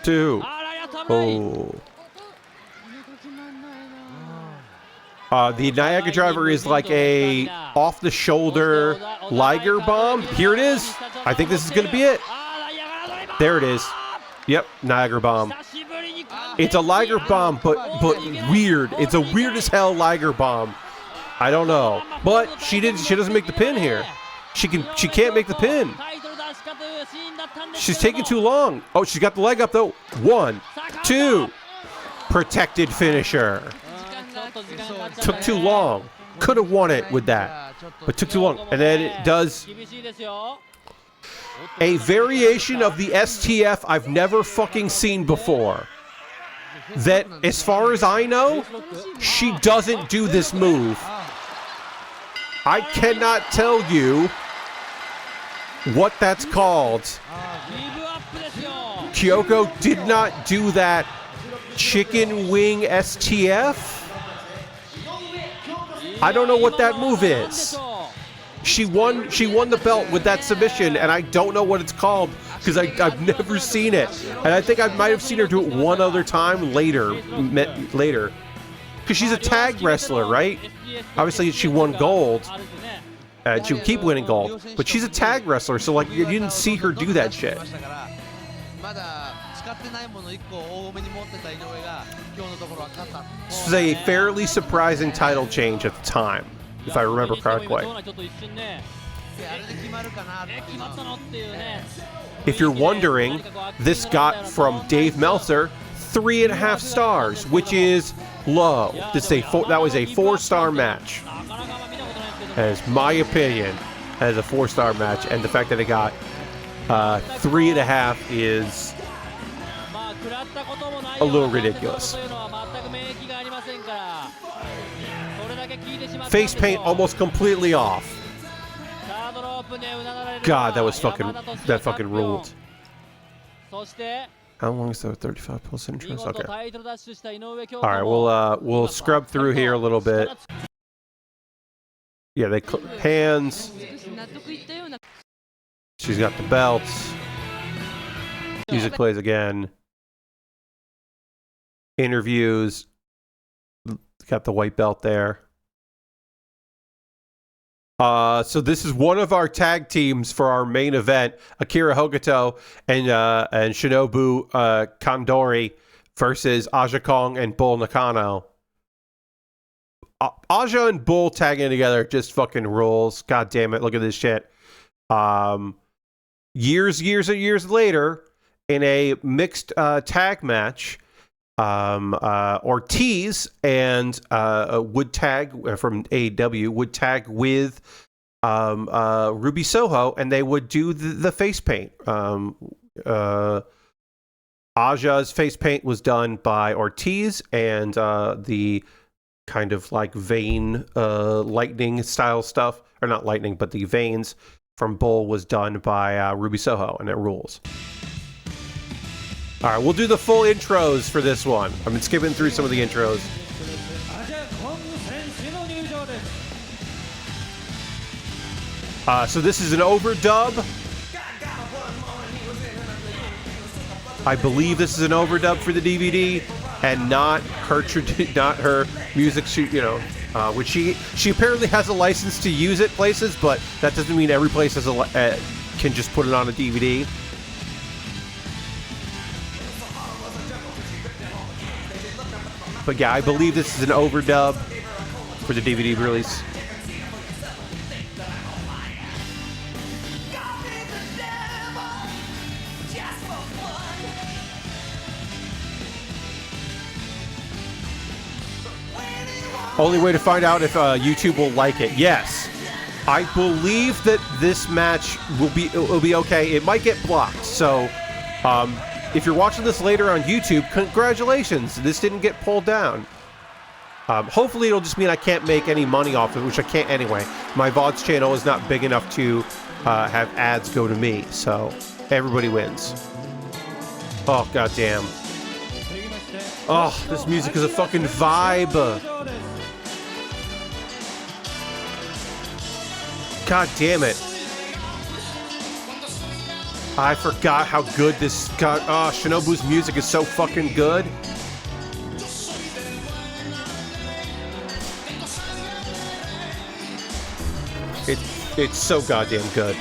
Two. Oh. The Niagara Driver is like a off-the-shoulder Liger Bomb. Here it is. I think this is going to be it. There it is. Yep, Niagara Bomb. It's a Liger Bomb, but weird. It's a weird as hell Liger Bomb. I don't know, but she doesn't make the pin here. She can't make the pin. She's taking too long. Oh, she's got the leg up though. 1, 2. Protected finisher. Took too long. Could have won it with that, but took too long. And then it does a variation of the STF I've never fucking seen before. That, as far as I know, she doesn't do this move. I cannot tell you what that's called. Kyoko did not do that chicken wing STF. I don't know what that move is. She won the belt with that submission, and I don't know what it's called because I've never seen it. And I think I might have seen her do it one other time later. Because she's a tag wrestler, right? Obviously, she won gold. She would keep winning gold. But she's a tag wrestler, so like you didn't see her do that shit. This was a fairly surprising title change at the time, if I remember correctly. If you're wondering, this got from Dave Meltzer 3.5 stars, which is low. That was a 4-star match. As my opinion, as a 4-star match, and the fact that it got 3.5 is a little ridiculous. Face paint almost completely off. God, that fucking ruled. How long is the 35 plus interest? Okay. All right, we'll scrub through here a little bit. Yeah, hands. She's got the belts. Music plays again. Interviews. Got the white belt there. So this is one of our tag teams for our main event: Akira Hokuto and Shinobu Kandori versus Aja Kong and Bull Nakano. Aja and Bull tagging together just fucking rules. God damn it! Look at this shit. Years later, in a mixed tag match, Ortiz and would tag from AJW would tag with Ruby Soho, and they would do the face paint. Aja's face paint was done by Ortiz, and the kind of like vein lightning style stuff, or not lightning, but the veins from Bull was done by Ruby Soho, and it rules. All right, we'll do the full intros for this one. I've been skipping through some of the intros. So this is an overdub. I believe this is an overdub for the DVD, and not her music. Which she apparently has a license to use it places, but that doesn't mean every place has can just put it on a DVD. But yeah, I believe this is an overdub for the DVD release. Only way to find out if YouTube will like it. Yes, I believe that this match will be okay. It might get blocked, so if you're watching this later on YouTube, congratulations. This didn't get pulled down. Hopefully it'll just mean I can't make any money off of it, which I can't anyway. My VODs channel is not big enough to have ads go to me, so everybody wins. Oh, goddamn. Oh, this music is a fucking vibe. God damn it. I forgot how good this got. Oh, Shinobu's music is so fucking good. It's so goddamn good.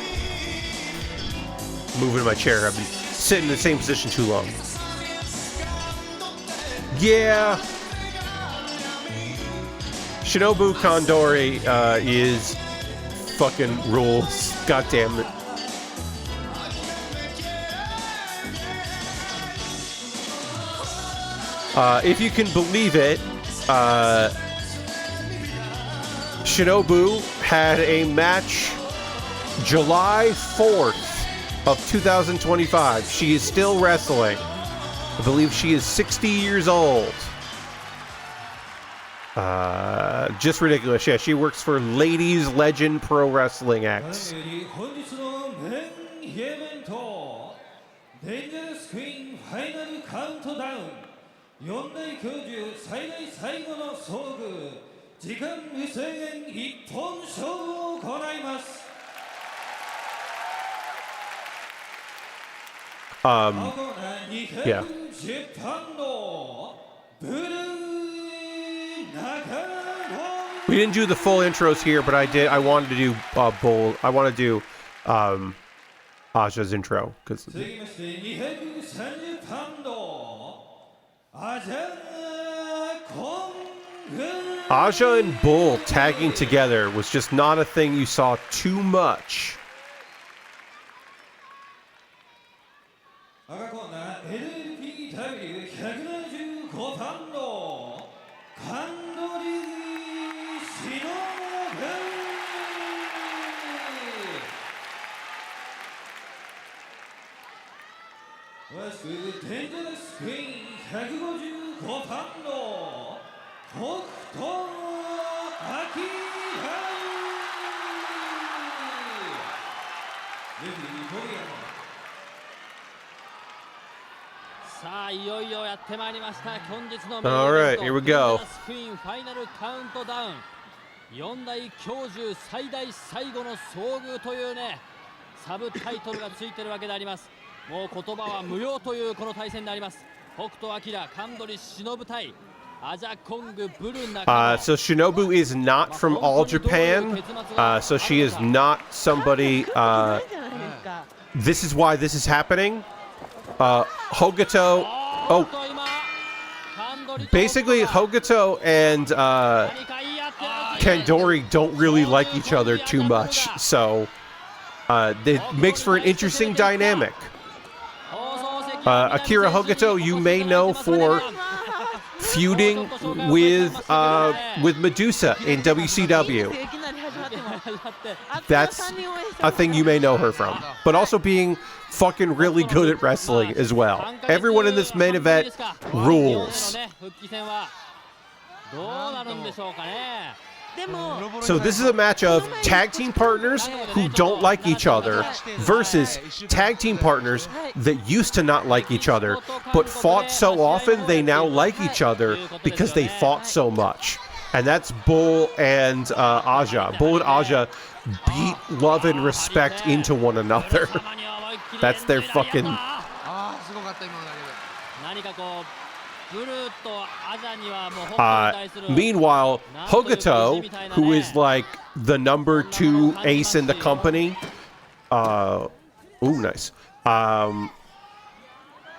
Moving in my chair. I've been sitting in the same position too long. Yeah. Shinobu Kandori is fucking rules. God damn it. If you can believe it, Shinobu had a match July 4th of 2025. She is still wrestling. I believe she is 60 years old. Just ridiculous. Yeah, she works for Ladies Legend Pro Wrestling X. Yeah. We didn't do the full intros here, but I wanted to do Bull. I want to do Aja's intro because. Aja and Bull tagging together was just not a thing you saw too much. All right, here we go. 4大教授最大最後の遭遇というねサブタイトルがついてるわけであります。もう言葉は無用というこの対戦であります。北斗晶、神取忍対 So Shinobu is not from All Japan, so she is not somebody. This is why this is happening. Hogato. Oh, basically Hogato and Kandori don't really like each other too much, so it makes for an interesting dynamic. Akira Hogato, you may know for feuding with Medusa in WCW. That's a thing you may know her from. But also being fucking really good at wrestling as well. Everyone in this main event rules. So this is a match of tag team partners who don't like each other versus tag team partners that used to not like each other, but fought so often they now like each other because they fought so much. And that's Bull and Aja. Bull and Aja beat love and respect into one another. That's their fucking... Meanwhile, Hogato, who is like the #2 ace in the company, nice.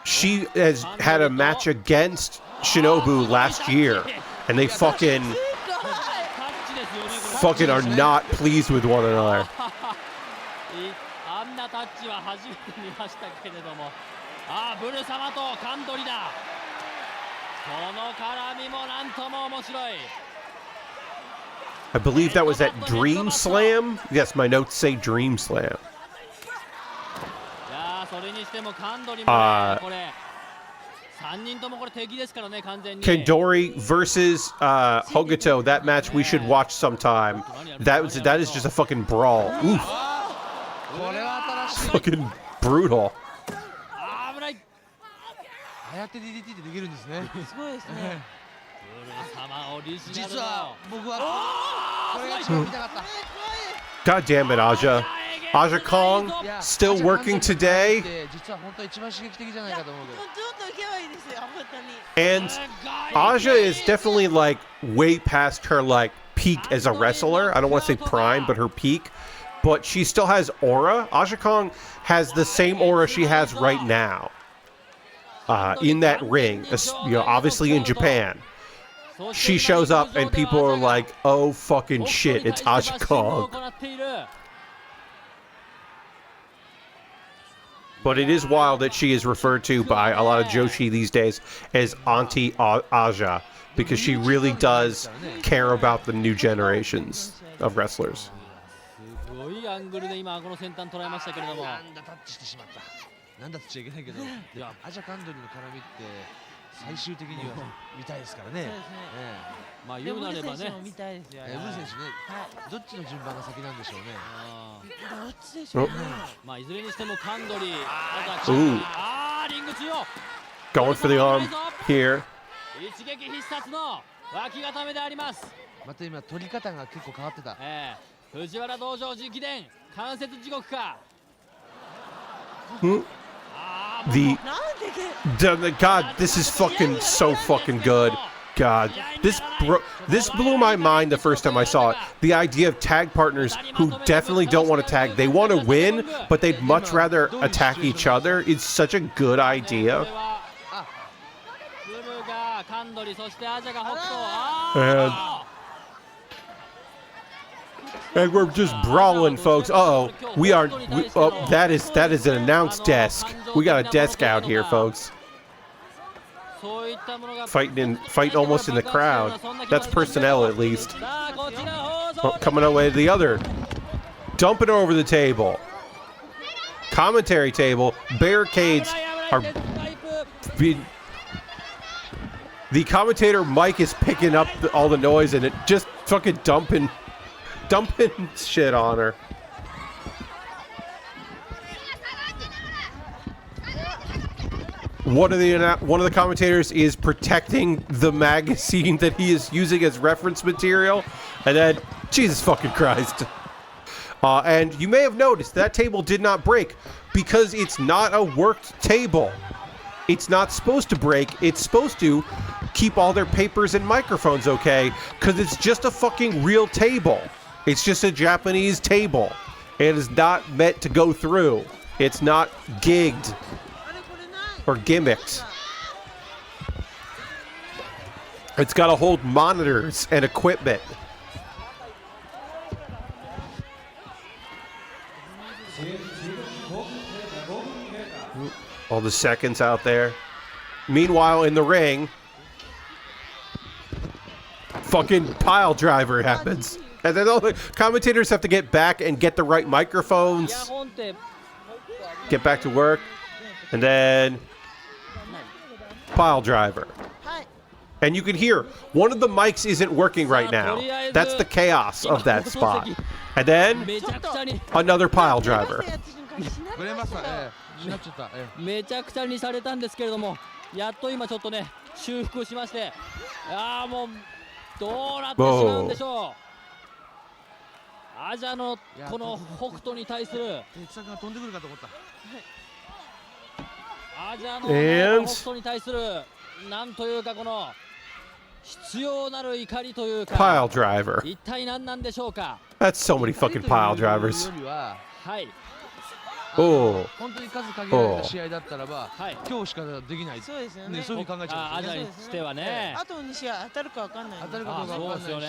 She has had a match against Shinobu last year, and they fucking are not pleased with one another. I believe that was at Dream Slam. Yes, my notes say Dream Slam. Kandori versus Hogato. That match we should watch sometime. That is just a fucking brawl. Oof. Fucking brutal. ああやって DDT ってできるんですね。すごいですね。実は僕はこれが一番見たかった。God damn it, Aja. Aja Kong still working today. And Aja is definitely like way past her like peak as a wrestler. I don't want to say prime, but her peak. But she still has aura. Aja Kong has the same aura she has right now. In that ring, obviously in Japan. She shows up and people are like, oh fucking shit, it's Aja Kong. But it is wild that she is referred to by a lot of joshi these days as Auntie Aja, because she really does care about the new generations of wrestlers. なんだとちゃいけないけど、アジャカンドリの絡みって最終的には見たいですからね。まあ言うなればね。見たいですよ。ブル選手ね。どっちの順番が先なんでしょうね。どっちでしょうね。まあいずれにしてもカンドリ、リング中央。Going for the arm here. 一撃必殺の脇固めであります。また今取り方が結構変わってた。藤原道場直伝関節地獄か。God, this is fucking so fucking good. God, this blew my mind the first time I saw it. The idea of tag partners who definitely don't want to tag. They want to win, but they'd much rather attack each other. It's such a good idea. And we're just brawling, folks. That is an announce desk. We got a desk out here, folks. Fighting almost in the crowd. That's personnel, at least. Coming away to the other. Dumping over the table. Commentary table. Barricades are being... The commentator mic is picking up all the noise and it just fucking dumping shit on her. One of the commentators is protecting the magazine that he is using as reference material, and then Jesus fucking Christ. And you may have noticed that table did not break because it's not a worked table. It's not supposed to break. It's supposed to keep all their papers and microphones okay, because it's just a fucking real table. It's just a Japanese table. It is not meant to go through. It's not gigged or gimmicked. It's got to hold monitors and equipment. All the seconds out there. Meanwhile, in the ring, fucking pile driver happens. And then all the commentators have to get back and get the right microphones. Get back to work. And then pile driver. And you can hear one of the mics isn't working right now. That's the chaos of that spot. And then another pile driver. めちゃくちゃにされたんですけれども、やっと今ちょっとね修復しまして、もうどうなってしまうんでしょう。アジャのこの北斗に対するアジャの北斗に対するなんというかこの必要なる怒りというか Pile driver. 一体何なんでしょうか。 That's so many fucking pile drivers. はい。本当に数限られた試合だったらば、今日しかできない。そうですよね。そういう風に考えちゃうんですよね。アジャにしてはね。あと2試合当たるかわかんない。当たるかどうかわかんないし、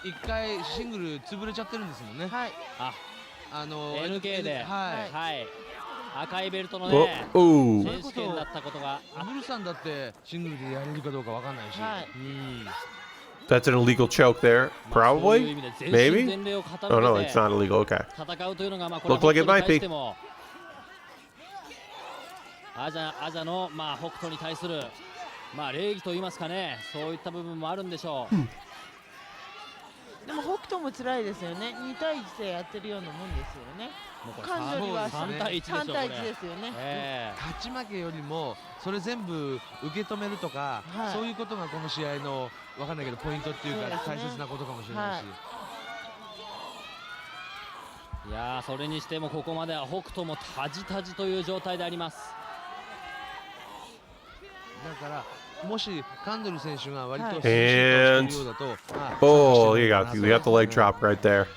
一回シングル潰れちゃってるんですもんね。はい。NK で、はい。赤いベルトのね、選手権だったことが。ブルさんだってシングルでやれるかどうかわかんないし。That's an illegal choke there. Probably? Maybe? Oh no, it's not illegal. Okay. Looked like it might be. アジャの北斗に対する礼儀と言いますかね、そういった部分もあるんでしょう。でも北斗も辛いですよね。2対1でやってるようなもんですよね。3対1ですよね。勝ち負けよりもそれ全部受け止めるとか、そういうことがこの試合のわかんないけどポイントっていうか大切なことかもしれないし。いやそれにしてもここまでは北斗もタジタジという状態であります。だからもしカンドル選手が割と And oh, you got the leg drop right there.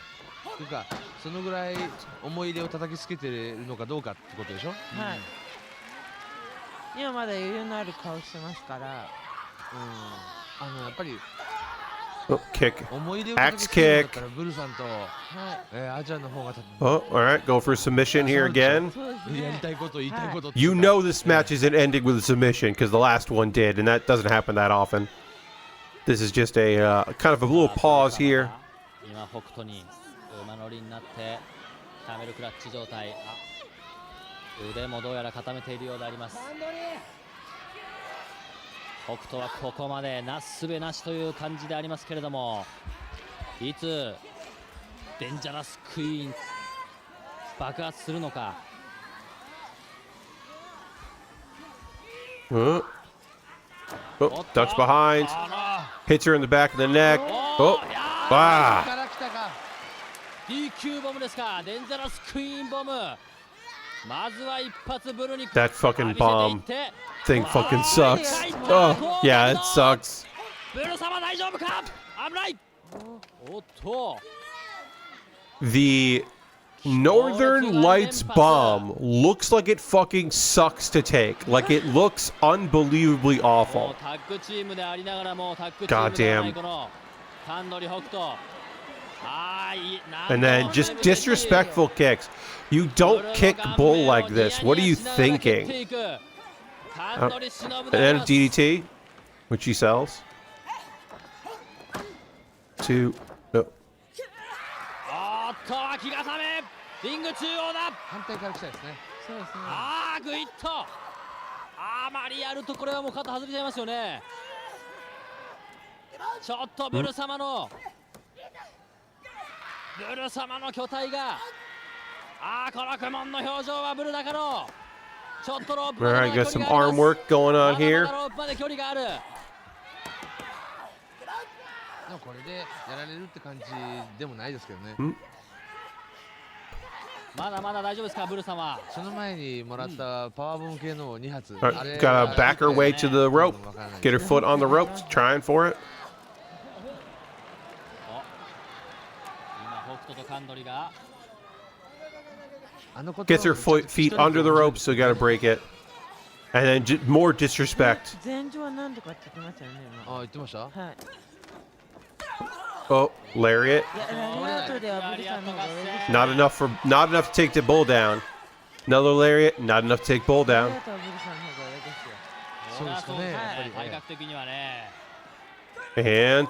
というかそのぐらい思い入れを叩きつけてるのかどうかってことでしょ。はい。今まだ余裕のある顔してますから。やっぱり。Kick. Axe kick. Oh, all right. Go for a submission here again. You know this match isn't ending with a submission because the last one did, and that doesn't happen that often. This is just a kind of a little pause here. 今北斗に馬乗りになってキャメルクラッチ状態。腕もどうやら固めているようであります。北斗はここまでなすすべなしという感じでありますけれども、いつデンジャラスクイーン爆発するのか。Oh, ducks behind, hits her in the back of the neck. Oh, wow. DQ ボムですか。デンジャラスクイーンボム。まずは一発ブルに That fucking bomb thing fucking sucks. Oh, yeah, it sucks. ブル様大丈夫か。危ない。おっと。The Northern Lights bomb looks like it fucking sucks to take. Like it looks unbelievably awful. God damn. And then just disrespectful kicks. You don't kick bull like this. What are you thinking? And then a DDT, which he sells. 2. No. 気が覚めリング中央だ。反対から来たですね。そうですね。グイッとあまりやるとこれはもう肩外れちゃいますよね。ちょっとブル様の巨体がこの苦悶の表情はブルだから。ちょっとロープまで Alright, got some arm work going on here. ロープまで距離がある。これでやられるって感じでもないですけどね。まだまだ大丈夫ですか、ブル様。その前にもらったパワーボム系のを2発。 Alright, gotta back her way to the rope. Get her foot on the ropes, trying for it. 今北斗とカンドリが Gets her feet under the ropes, so gotta break it. And then more disrespect. 前場は何とかって言ってましたよね。あ、言ってました。はい。 Oh, lariat. いや、ラリアートではブルさんの方が上です。 Not enough to take the bull down. Another lariat, not enough to take bull ラ down. リアートはブルさんの方が上ですよ。そうですかね。やっぱり体格的にはね。 And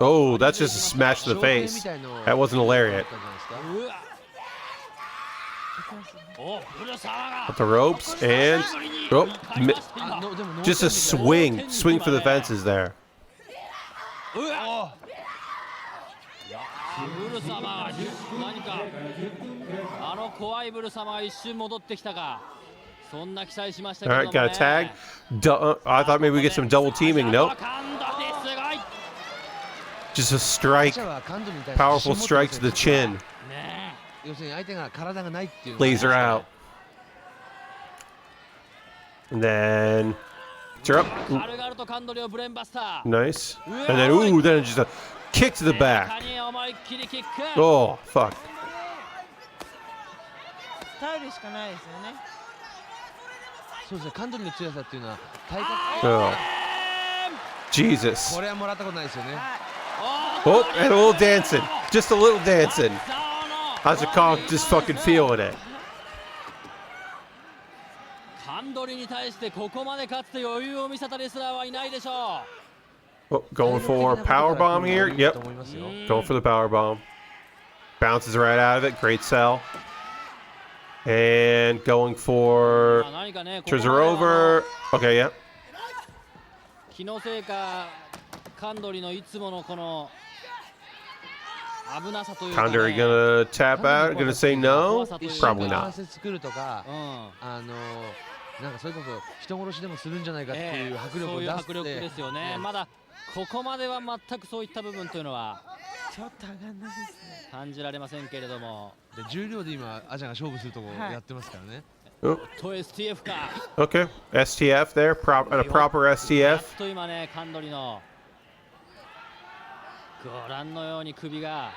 oh, that's just a smash to the face. That wasn't a lariat. うわ。お、ブル様が Up the ropes and oh, just a swing for the fences there. うわ。ブル様が何かあの怖いブル様が一瞬戻ってきたか。そんな期待しましたけ All ども right, ね。 got a tag. I thought maybe we get some double teaming. Nope. カンドリすごい。 Just a strike. Powerful strike to the chin. ね要するに相手が体がないっていう。 Laser out. And then it's her up. え。軽々とカンドリをブレーンバスター。 Nice. And then ooh, then just a kick to the 中 back. に思いっきりキック。 Oh, fuck. 耐えるしかないですよね。そうですね。カンドリの強さっていうのは体 Oh, 格。 Jesus. これはもらったことないですよね。 Oh, and a little dancing. Just a little dancing. How's it called? Just fucking feeling it. カンドリに対してここまで勝つと余裕を見せたレスラーはいないでしょ Oh, going for power bomb here. Yep. と思いますよ。 Going for the power bomb. Bounces right out of it. Great sell. And going う。 for 何かね、 turns her over. Okay, yeah. 気のせいかカンドリのいつものこの危なさというか、ね。 Condor gonna tap out. Gonna say no. 一瞬 Probably 関 not. 節作るとか、なんかそれこそ人殺しでもするんじゃないかっていう迫力を出すそういう迫力ですよね。まだここまでは全くそういった部分というのはちょっと上がんないですね。感じられませんけれども。で重量で今アジャが勝負するとこやってますからね。 Oh, と STF か。 okay. STF there. A proper やっ STF. と今ねカンドリのご覧のように首が。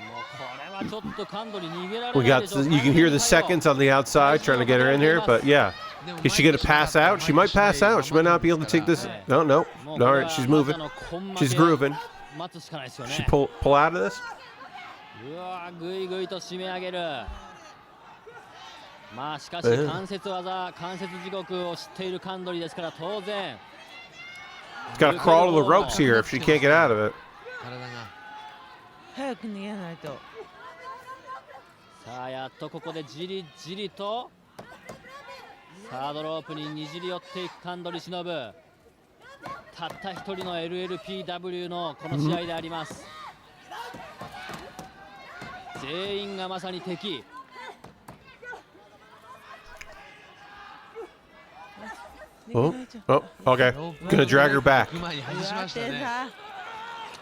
もうこれはちょっとカンドリ逃げられ We ない got. でしょう。 You can hear the seconds on the outside trying to get her in here, but yeah. Is she gonna pass out? She might pass out. She might not be able to take this. No, no. もう All これ right, は she's moving. またのコンマ She's で grooving. 待つしかないですよね。 She pull out of this. うわーぐいぐいと締め上げる。まあしかし関節技、関節地獄を知っているカンドリですから当然。 She's got to crawl to the ropes here if she can't get out of it. 体が。早く逃げないと。さあやっとここでじりじりとサードロープににじり寄っていくカンドリ忍。たった一人の LLPW のこの試合であります。全員がまさに敵。 Oh, oh, okay. Gonna drag her back. 前に外しましたね。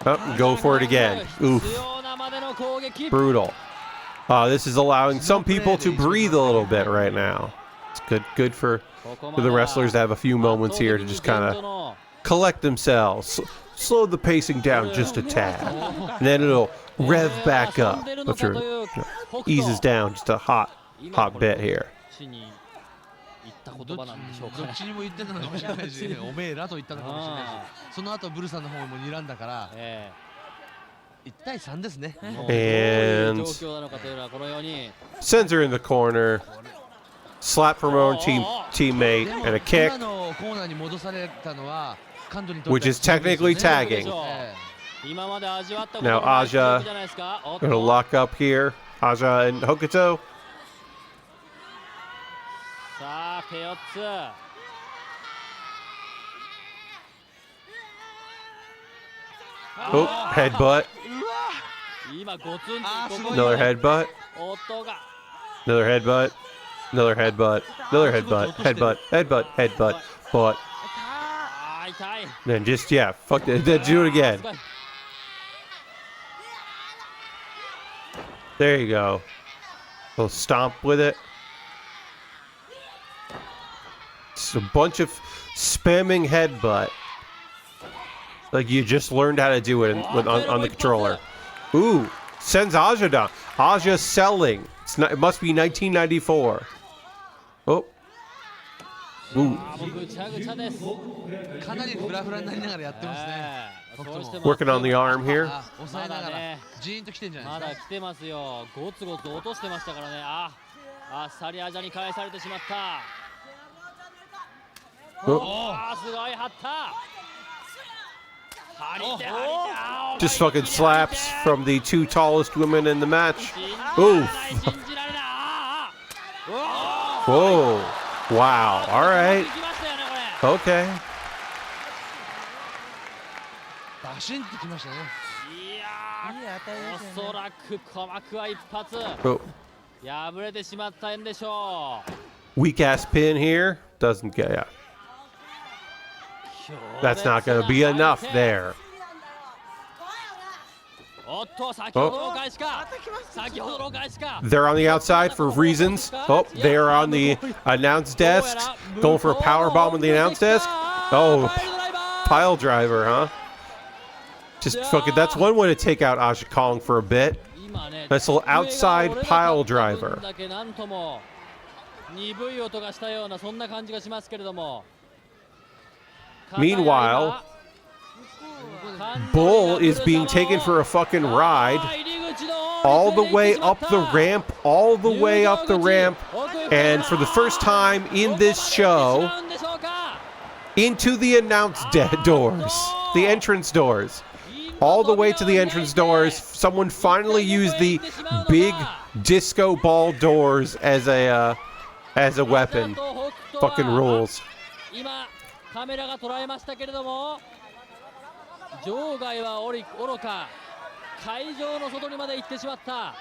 Oh, go for it again. 必 Oof. 要なまでの攻撃。 Brutal. This is allowing some people to breathe a little bit right now. It's good for the wrestlers to have a few moments here to just kind of collect themselves, slow the pacing down just a tad, and then it'll rev back up. That's her, eases down just a hot bit here. 言った言葉なんでしょうかね。どっちにも言ってたのかもしれないし、おめえらと言ったのかもしれないし、その後ブルさんの方も睨んだから1対3ですね。 And どういう状況なのかというのはこのように sends her in the corner, slap from her own teammate, and a kick, 今のコーナーに戻されたのはカンドにとって which is technically tagging. 今まで味わったこと Now のない Aja 記憶じゃないですか。おっと gonna lock up here. Aja and Hokuto. さあペヨッツ。 Oh, headbutt. 今ゴツンと Another headbutt. 音が Another headbutt. Another headbutt. Another headbutt. Headbutt. Headbutt. Headbutt. Butt. 痛い。 Then just, yeah, fuck that. Then do it again. There you go. Little stomp with it. It's a bunch of spamming headbutt. Like you just learned how to do it on the controller. Ooh, sends Aja down. Aja selling. It must be 1994. Oh. Ooh. Working on the arm here. ジーンと来てんじゃないまだですか。来てますよ。ゴツゴツ落としてましたからね。あっさりアジャに返されてしまった。すごい張った。Just fucking slaps from the two tallest women in the match. Ooh. Whoa. Wow. All right. Okay. バシンってきましたね。いやー、おそらく鼓膜は一発。破れてしまったんでしょう。 Weak ass pin here. Doesn't get ya. That's not going to be enough there. They're on the outside for reasons. Oh, they're on the announce desk. Going for a power bomb on the announce desk. Oh, pile driver, huh? Just fucking, that's one way to take out Aja Kong for a bit. Nice little outside pile driver. Meanwhile, Bull is being taken for a fucking ride all the way up the ramp, and for the first time in this show, into the announce doors, the entrance doors. All the way to the entrance doors. Someone finally used the big disco ball doors as a weapon. Fucking rules. カメラが捉えましたけれども、場外はおろか、会場の外にまで行ってしまった。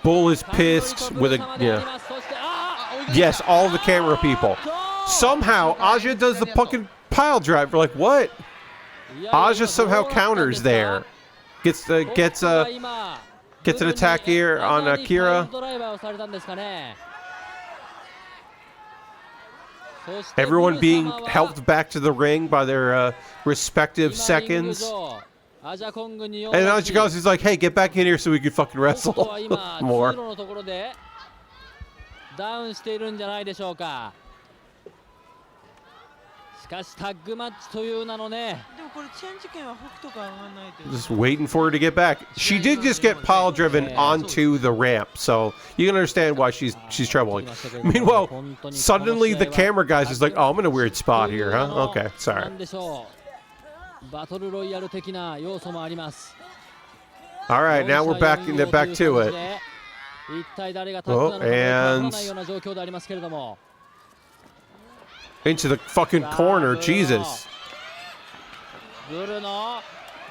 Bull is pissed with a yes, all the camera people. Somehow Aja does the fucking pile driver. Like what? Aja somehow counters there. Gets an attack here on Akira. Everyone being helped back to the ring by their respective seconds. And Aja goes, he's like, hey, get back in here so we can fucking wrestle more. Just waiting for her to get back. She did just get pile driven onto the ramp, so you can understand why she's troubling. Meanwhile, suddenly the camera guy's just like, oh, I'm in a weird spot here, huh? Okay, sorry. All right, now we're back to it. Oh, and into the fucking corner, Jesus.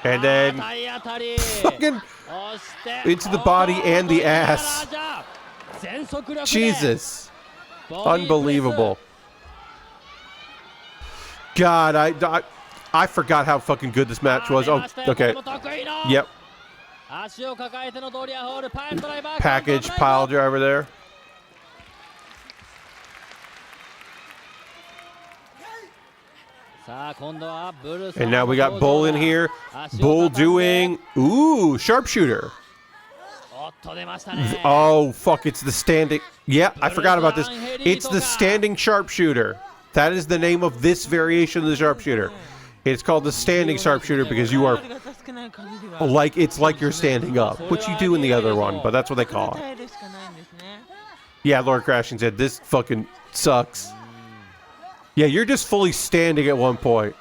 And then fucking into the body and the ass. Jesus. Unbelievable. God, I forgot how fucking good this match was. Oh, okay. Yep. Package pile driver there. And now we got Bull in here. Bull doing, ooh, sharpshooter. Oh, fuck, it's the standing. Yeah, I forgot about this. It's the standing sharpshooter. That is the name of this variation of the sharpshooter. It's called the standing sharpshooter because you are it's like you're standing up, which you do in the other one, but that's what they call it. Yeah, Lord Crashing said, this fucking sucks. Yeah, you're just fully standing at one point.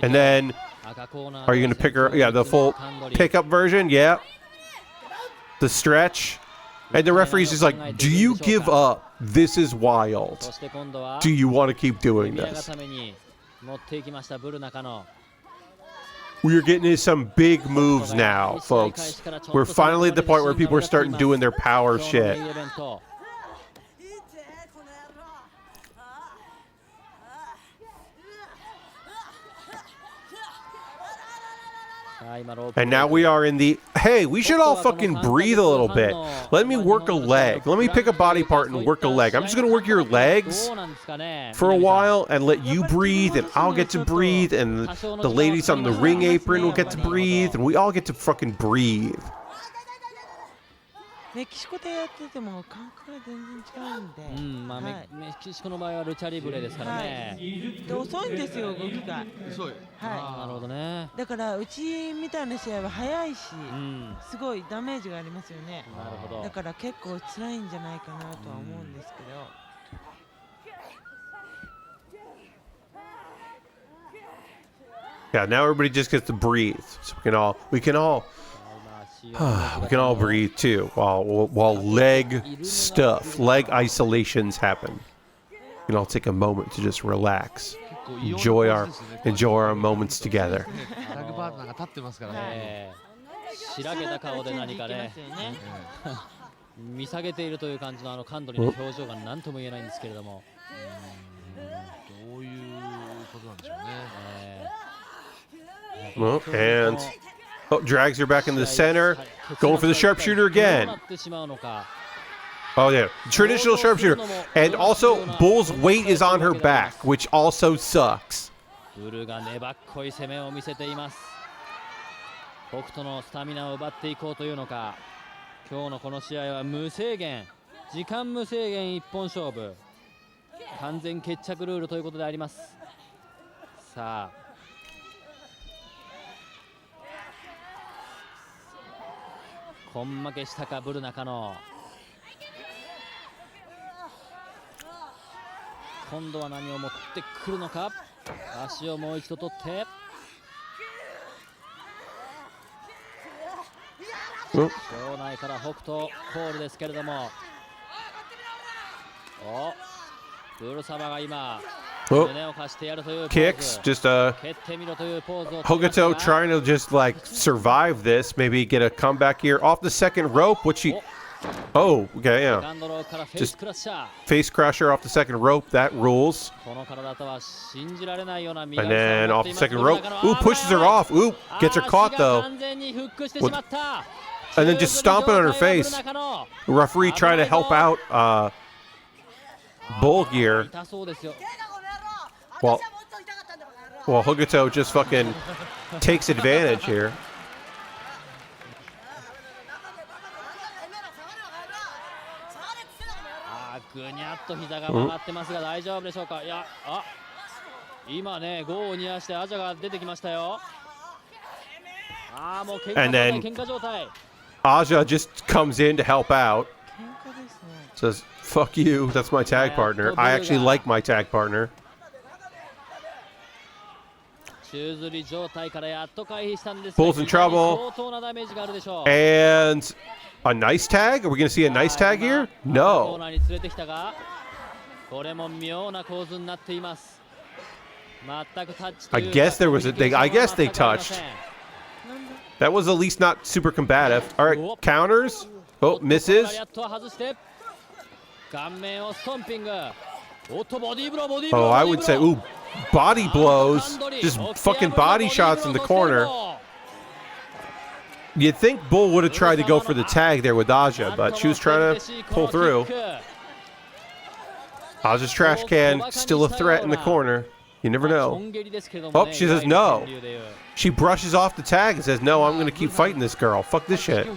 And then, are you going to pick her? Yeah, the full pickup version? Yeah. The stretch. And the referee's just like, do you give up? This is wild. Do you want to keep doing this? We are getting into some big moves now, folks. We're finally at the point where people are starting doing their power shit. And now we are in the, hey, we should all fucking breathe a little bit. Let me work a leg. Let me pick a body part and work a leg. I'm just going to work your legs for a while and let you breathe, and I'll get to breathe, and the ladies on the ring apron will get to breathe, and we all get to fucking breathe. メキシコでやってても感覚が全然違うんで、まあメキシコの場合はルチャリブレですからね。で遅いんですよ動きが。遅い。はなるほどね。い。だからうちみたいな試合は早いし、すごいダメージがありますよね。なるほど。だから結構辛いんじゃないかなとは思うんですけど。Yeah, now everybody just gets to breathe. So we can all breathe too while leg isolations happen. We can all take a moment to just relax, enjoy our moments together. タッグパートナーが立ってますからね。白けた顔で何かね見下げているという感じの感度に表情が何とも言えないんですけれども、どういうことなんでしょうね。Well, and drags her back in the center, going for the sharpshooter again. Oh yeah, traditional sharpshooter. And also, Bull's weight is on her back, which also sucks. ブルが粘っこい攻めを見せています。北斗のスタミナを奪っていこうというのか。今日のこの試合は無制限、時間無制限一本勝負、完全決着ルールということであります。さあ根負けしたかブル中野。今度は何を持ってくるのか。足をもう一度取って場内から北斗コールですけれども、ブル様が今胸を貸してやるというポーズ。 Kicks, just 蹴ってみろというポーズを Hogato trying to just like survive this, maybe get a comeback here off the second rope, which she, oh, okay, yeah, just face crusher off the second rope, that rules. And then off the second rope, ooh, pushes her off, ooh, gets her caught though. And then just stomping on her face. The referee trying to help out Bull here. Well, Hogato just fucking takes advantage here. And then Aja just comes in to help out. Says, fuck you, that's my tag partner. I actually like my tag partner. Bull's in trouble. And a nice tag? Are we going to see a nice tag here? No. I guess there was a thing. I guess they touched. That was at least not super combative. All right, counters. Oh, misses. Oh, I would say, ooh, body blows. Just fucking body shots in the corner. You'd think Bull would have tried to go for the tag there with Aja, but she was trying to pull through. Aja's trash can, still a threat in the corner. You never know. Oh, she says no. She brushes off the tag and says, no, I'm going to keep fighting this girl. Fuck this shit.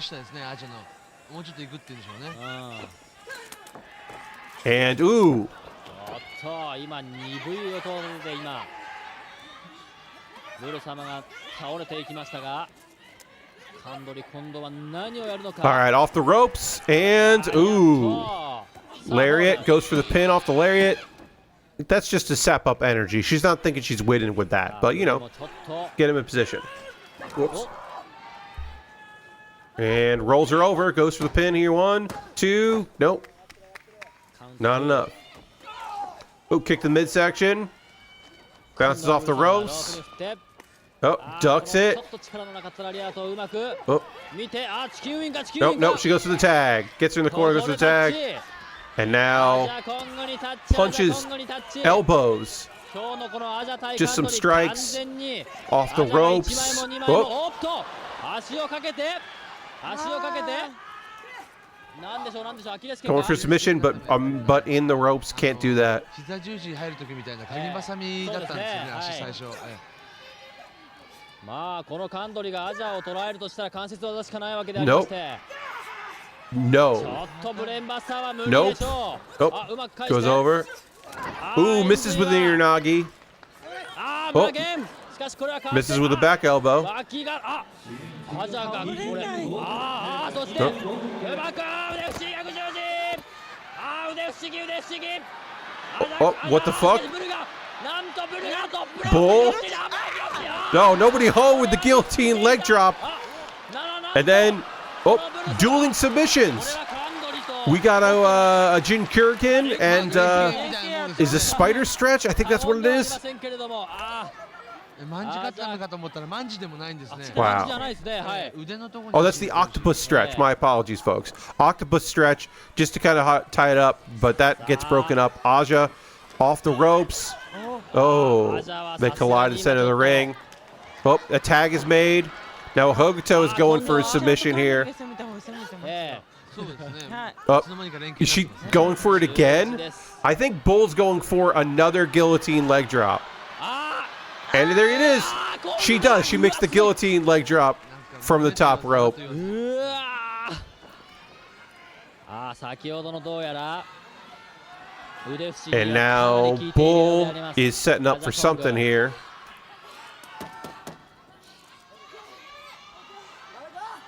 And, ooh. All right, off the ropes. And, ooh. Lariat goes for the pin off the lariat. That's just to sap up energy. She's not thinking she's winning with that. But, you know, get him in position. Whoops. And rolls her over. Goes for the pin here. 1, 2. Nope. Not enough. Oh, kick the midsection. Bounces off the ropes. Oh, ducks it. Oh. Nope, nope. She goes for the tag. Gets her in the corner, goes for the tag. And now punches, elbows. Just some strikes off the ropes. Oh. Going for submission, but in the ropes, can't do that. 膝十字入る時みたいなカニバサミだったんですよね、足最初。まあこのカンドリがアジャを捉えるとしたら関節技しかないわけでありまして。No. ちょっとブレンバスターは無理でしょう。Oh, goes over. Ooh, misses with the Uranagi. Oh, misses with a back elbow. Oh, what the fuck? Bull? No, nobody home with the guillotine leg drop. And then, oh, dueling submissions. We got a Jin Kurikan and is a spider stretch? I think that's what it is. Wow. Oh, that's the octopus stretch. My apologies, folks. Octopus stretch, just to kind of tie it up, but that gets broken up. Aja off the ropes. Oh, they collide in the center of the ring. Oh, a tag is made. Now Hokuto is going for a submission here. Oh, is she going for it again? I think Bull's going for another guillotine leg drop. And there it is. She does. She makes the guillotine leg drop from the top rope. And now Bull is setting up for something here.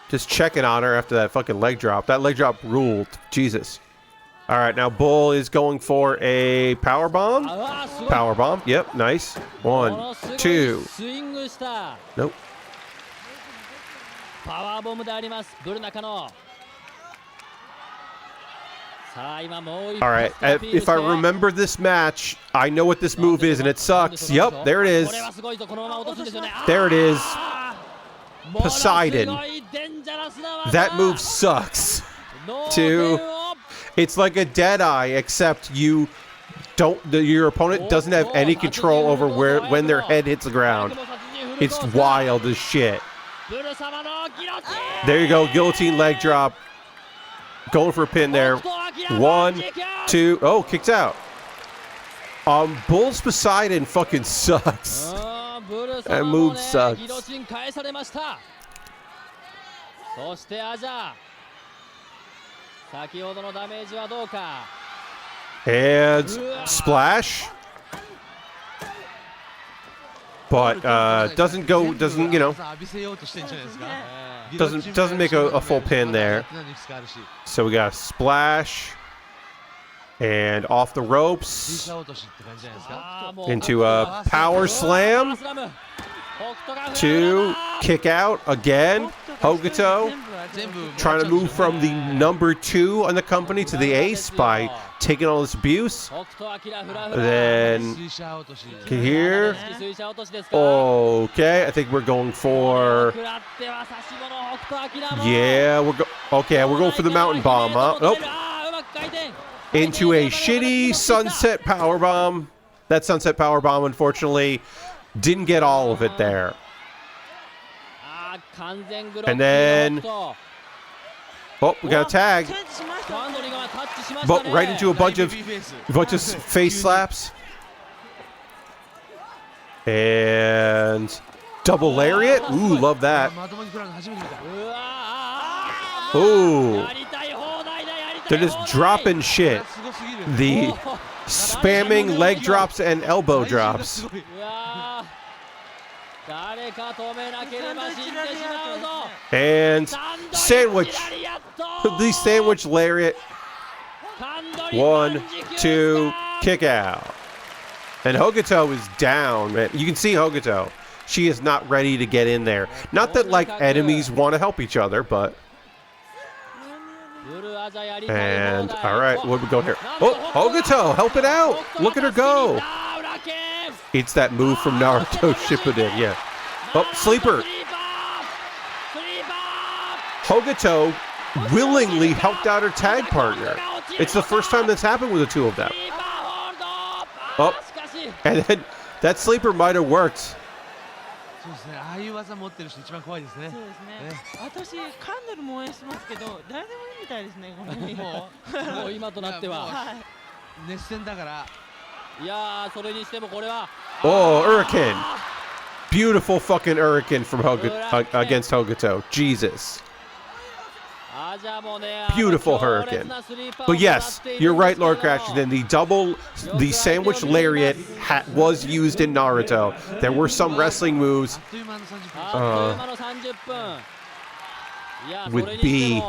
Just checking on her after that fucking leg drop. That leg drop ruled. Jesus. All right, now Bull is going for a power bomb. Power bomb. Yep, nice. 1, 2. Nope. All right, if I remember this match, I know what this move is, and it sucks. Yep, there it is. There it is. Poseidon. That move sucks. 2. It's like a dead eye, except you don't. Your opponent doesn't have any control over when their head hits the ground. It's wild as shit. There you go, guillotine leg drop. Going for a pin there. 1, 2. Oh, kicked out. Bull's Poseidon fucking sucks. That move sucks. And splash. But doesn't make a full pin there. So we got a splash and off the ropes into a power slam. 2, kick out again. Hokuto trying to move from the number 2 on the company to the ace by taking all this abuse. Then here. Okay, I think we're going for. Yeah, we're going for the mountain bomb, huh? Nope. Into a shitty sunset power bomb. That sunset power bomb, unfortunately, didn't get all of it there. And then, oh, we got a tag. But right into a bunch of face slaps. And double lariat. Ooh, love that. Ooh. They're just dropping shit. The spamming leg drops and elbow drops. And sandwich. The sandwich lariat. 1, 2, kick out. And Hokuto is down, man. You can see Hokuto. She is not ready to get in there. Not that, like, enemies want to help each other, but... And, all right, what we go here? Oh, Hokuto, help it out. Look at her go. It's that move from Naruto Shippuden, yeah. Oh, sleeper. Hokuto willingly helped out her tag partner. It's the first time that's happened with the two of them. Oh, and then That sleeper might have worked. そうですね。ああいう技持ってる人一番怖いですね。そうですね。私カンドルも応援してますけど、誰でもいいみたいですね。このもう今となっては。はい。熱戦だから。いやー、それにしてもこれは。Oh, Hurricane. Beautiful fucking Hurricane from against Hokuto. Jesus. Beautiful Hurricane. But yes, you're right, Lord Crashington. The sandwich lariat was used in Naruto. There were some wrestling moves with B.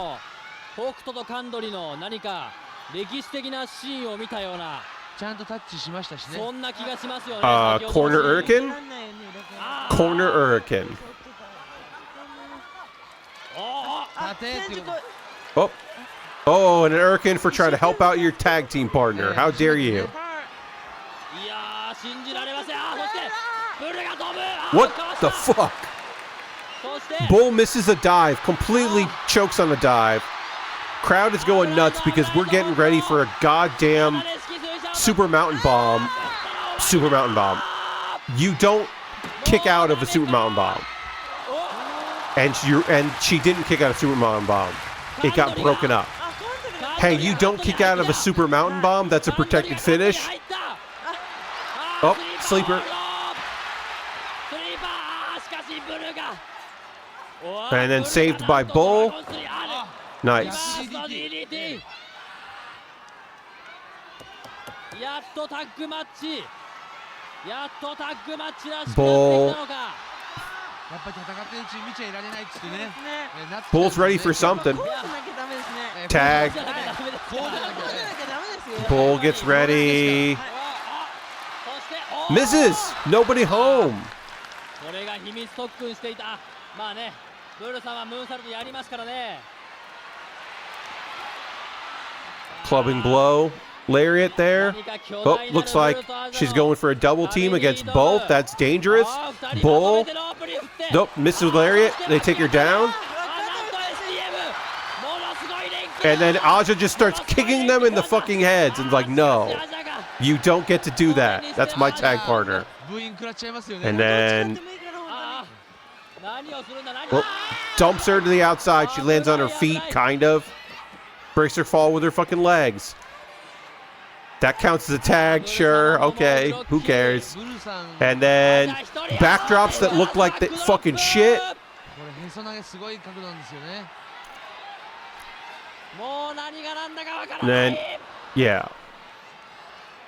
北斗とカンドリの何か歴史的なシーンを見たようなちゃんとタッチしましたしね。そんな気がしますよね。Corner Hurricane? Corner Hurricane. Oh. Oh, and an Hurricane for trying to help out your tag team partner. How dare you? What the fuck? Bull misses a dive, completely chokes on the dive. Crowd is going nuts because we're getting ready for a goddamn Super Mountain Bomb. Super Mountain Bomb. You don't kick out of a Super Mountain Bomb. And she didn't kick out a Super Mountain Bomb. It got broken up. Hey, you don't kick out of a Super Mountain Bomb. That's a protected finish. Oh, sleeper. And then saved by Bull. Nice. Bull. Bull's ready for something. Tag. Bull gets ready. Misses. Nobody home. Clubbing blow. Lariat there. Oh, looks like she's going for a double team against both. That's dangerous. Bull. Nope, misses with Lariat. They take her down. And then Aja just starts kicking them in the fucking heads and like, no, you don't get to do that. That's my tag partner. And then dumps her to the outside. She lands on her feet, kind of. Breaks her fall with her fucking legs. That counts as a tag, sure, okay, who cares? And then backdrops that look like the fucking shit. And then, yeah.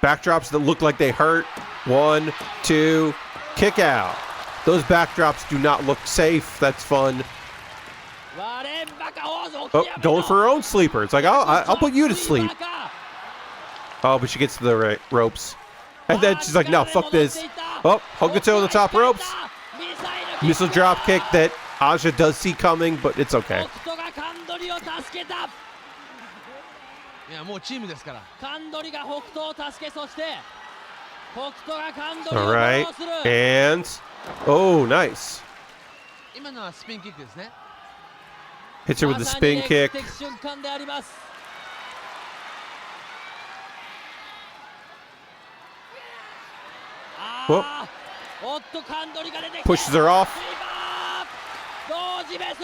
Backdrops that look like they hurt. 1, 2, kick out. Those backdrops do not look safe. That's fun. Oh, going for her own sleeper. It's like, I'll put you to sleep. Oh, but she gets to the ropes. And then she's like, no, fuck this. Oh, Hokuto on the top ropes. Missile drop kick that Aja does see coming, but it's okay. All right. And, oh, nice. Hits her with the spin kick. Whoop. Pushes her off.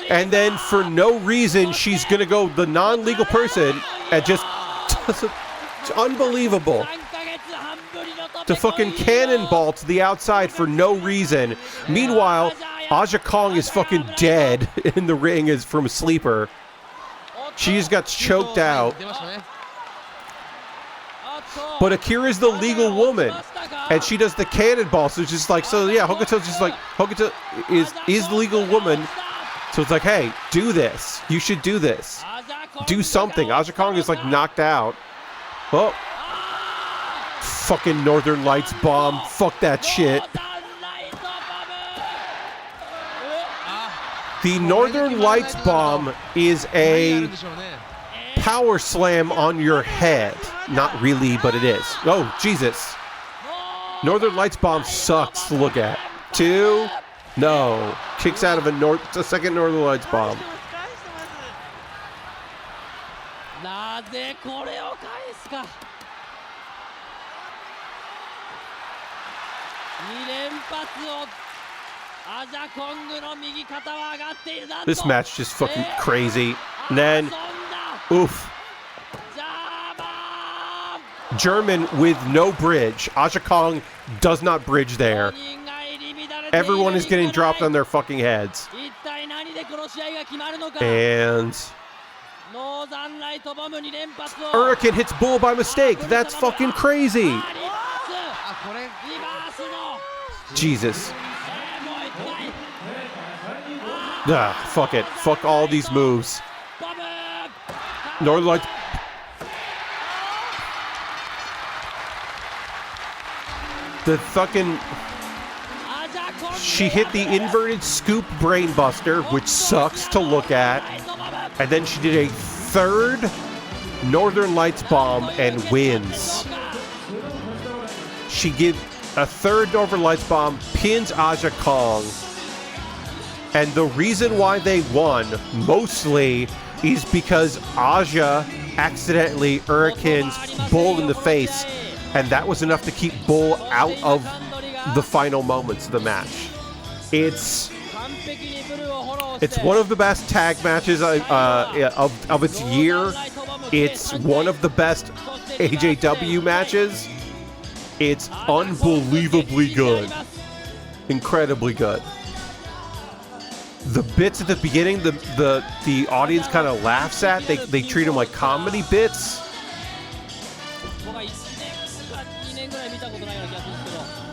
And then for no reason, she's going to go the non-legal person and just... It's unbelievable. To fucking cannonball to the outside for no reason. Meanwhile, Aja Kong is fucking dead in the ring as from a sleeper. She just got choked out. But Akira's the legal woman, and she does the cannonball. So it's just like, so yeah, Hokuto's just like, Hokuto is the legal woman. So it's like, hey, do this. You should do this. Do something. Aja Kong is like knocked out. Oh, fucking Northern Lights bomb. Fuck that shit. The Northern Lights bomb is a power slam on your head. Not really, but it is. Oh, Jesus. Northern Lights bomb sucks to look at. 2. No. Kicks out of a second Northern Lights bomb. This match just fucking crazy. And then, oof. German with no bridge. Aja Kong does not bridge there. Everyone is getting dropped on their fucking heads. And Hurricane hits Bull by mistake. That's fucking crazy. Jesus. Fuck it. Fuck all these moves. Northern Lights. The fucking... She hit the inverted scoop brainbuster, which sucks to look at. And then she did a third Northern Lights bomb and wins. She did a third Northern Lights bomb, pins Aja Kong. And the reason why they won, mostly, is because Aja accidentally hurricanes Bull in the face. And that was enough to keep Bull out of the final moments of the match. It's one of the best tag matches of its year. It's one of the best AJW matches. It's unbelievably good. Incredibly good. The bits at the beginning, the audience kind of laughs at. They treat them like comedy bits.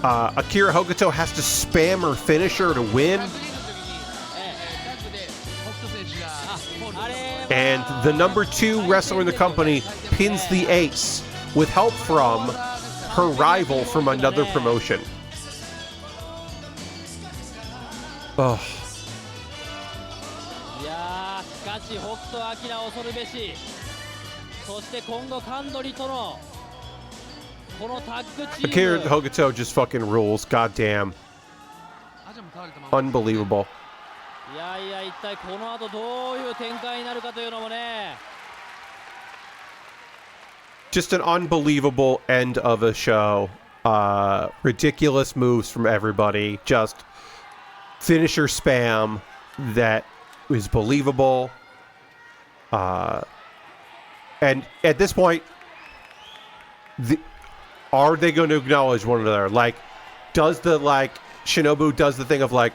Akira Hokuto has to spam her finisher to win. And the number 2 wrestler in the company pins the ace with help from her rival from another promotion. Oh. Akira Hokuto just fucking rules. Goddamn. Unbelievable. Just an unbelievable end of a show. Ridiculous moves from everybody. Just finisher spam that is believable. And at this point, are they going to acknowledge one another? Like, does the, Shinobu does the thing of, am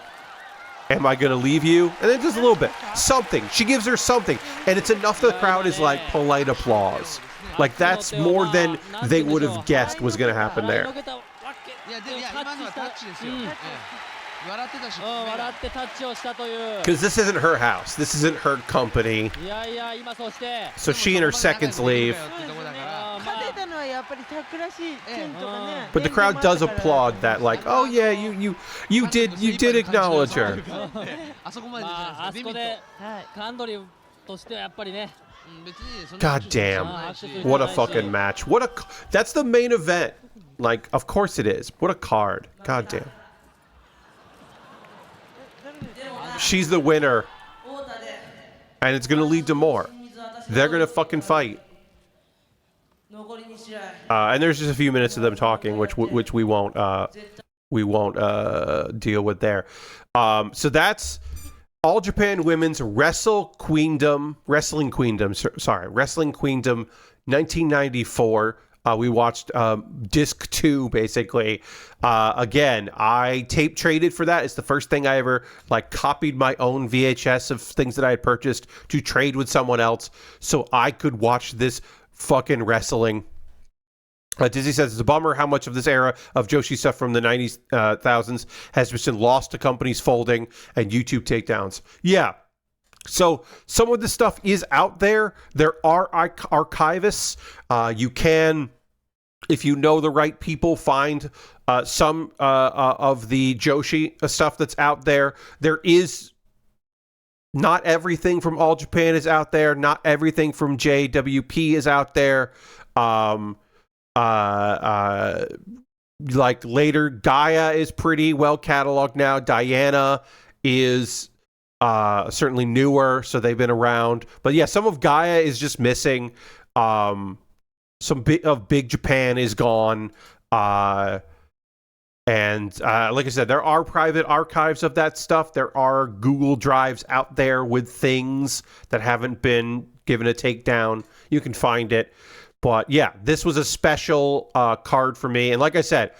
I going to leave you? And then just a little bit. Something. She gives her something. And it's enough the crowd is, polite applause. That's more than they would have guessed was going to happen there. Because this isn't her house. This isn't her company. So she and her seconds leave. But the crowd does applaud that, oh yeah, you did acknowledge her. God damn. What a fucking match. That's the main event. Of course it is. What a card. God damn. She's the winner. And it's going to lead to more. They're going to fucking fight. And there's just a few minutes of them talking, which we won't deal with there. So that's All Japan Women's Wrestling Queendom 1994. We watched disc 2, basically. Again, I tape traded for that. It's the first thing I ever copied my own VHS of things that I had purchased to trade with someone else so I could watch this fucking wrestling. Dizzy says it's a bummer how much of this era of joshi stuff from the 90s, thousands has just been lost to companies folding and YouTube takedowns. Yeah. So some of this stuff is out there. There are archivists. You can, if you know the right people, find some of the joshi stuff that's out there. There is not everything from All Japan is out there. Not everything from JWP is out there. Later, Gaia is pretty well cataloged now. Diana is certainly newer, so they've been around. But yeah, some of Gaia is just missing. Some of Big Japan is gone. And like I said, there are private archives of that stuff. There are Google Drives out there with things that haven't been given a takedown. You can find it. But yeah, this was a special card for me. And like I said,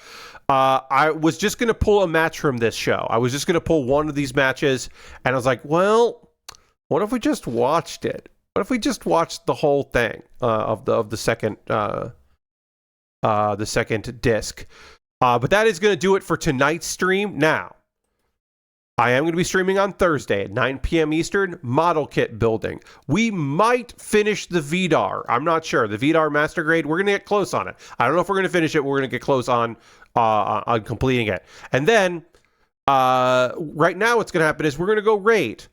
I was just going to pull a match from this show. I was just going to pull one of these matches. And I was like, well, what if we just watched it? What if we just watched the whole thing of the second disc? But that is going to do it for tonight's stream. Now, I am going to be streaming on Thursday at 9 p.m. Eastern, model kit building. We might finish the VDAR. I'm not sure. The VDAR Master Grade, we're going to get close on it. I don't know if we're going to finish it. We're going to get close on completing it. And then, right now what's going to happen is we're going to go raid.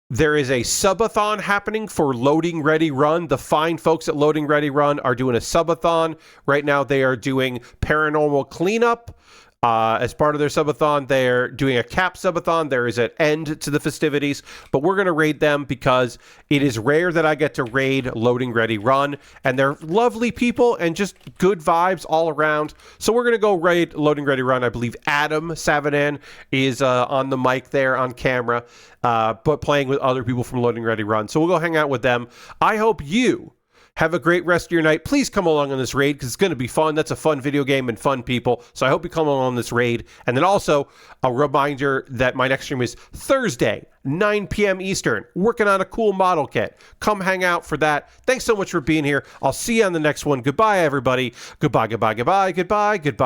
There is a subathon happening for Loading Ready Run. The fine folks at Loading Ready Run are doing a subathon. Right now they are doing paranormal cleanup. As part of their subathon, they're doing a cap subathon. There is an end to the festivities, but we're going to raid them because it is rare that I get to raid Loading Ready Run, and they're lovely people and just good vibes all around. So we're going to go raid Loading Ready Run. I believe Adam Savanan is on the mic there on camera, but playing with other people from Loading Ready Run. So we'll go hang out with them. I hope you have a great rest of your night. Please come along on this raid because it's going to be fun. That's a fun video game and fun people. So I hope you come along on this raid. And then also a reminder that my next stream is Thursday, 9 p.m. Eastern, working on a cool model kit. Come hang out for that. Thanks so much for being here. I'll see you on the next one. Goodbye, everybody. Goodbye, goodbye, goodbye, goodbye, goodbye.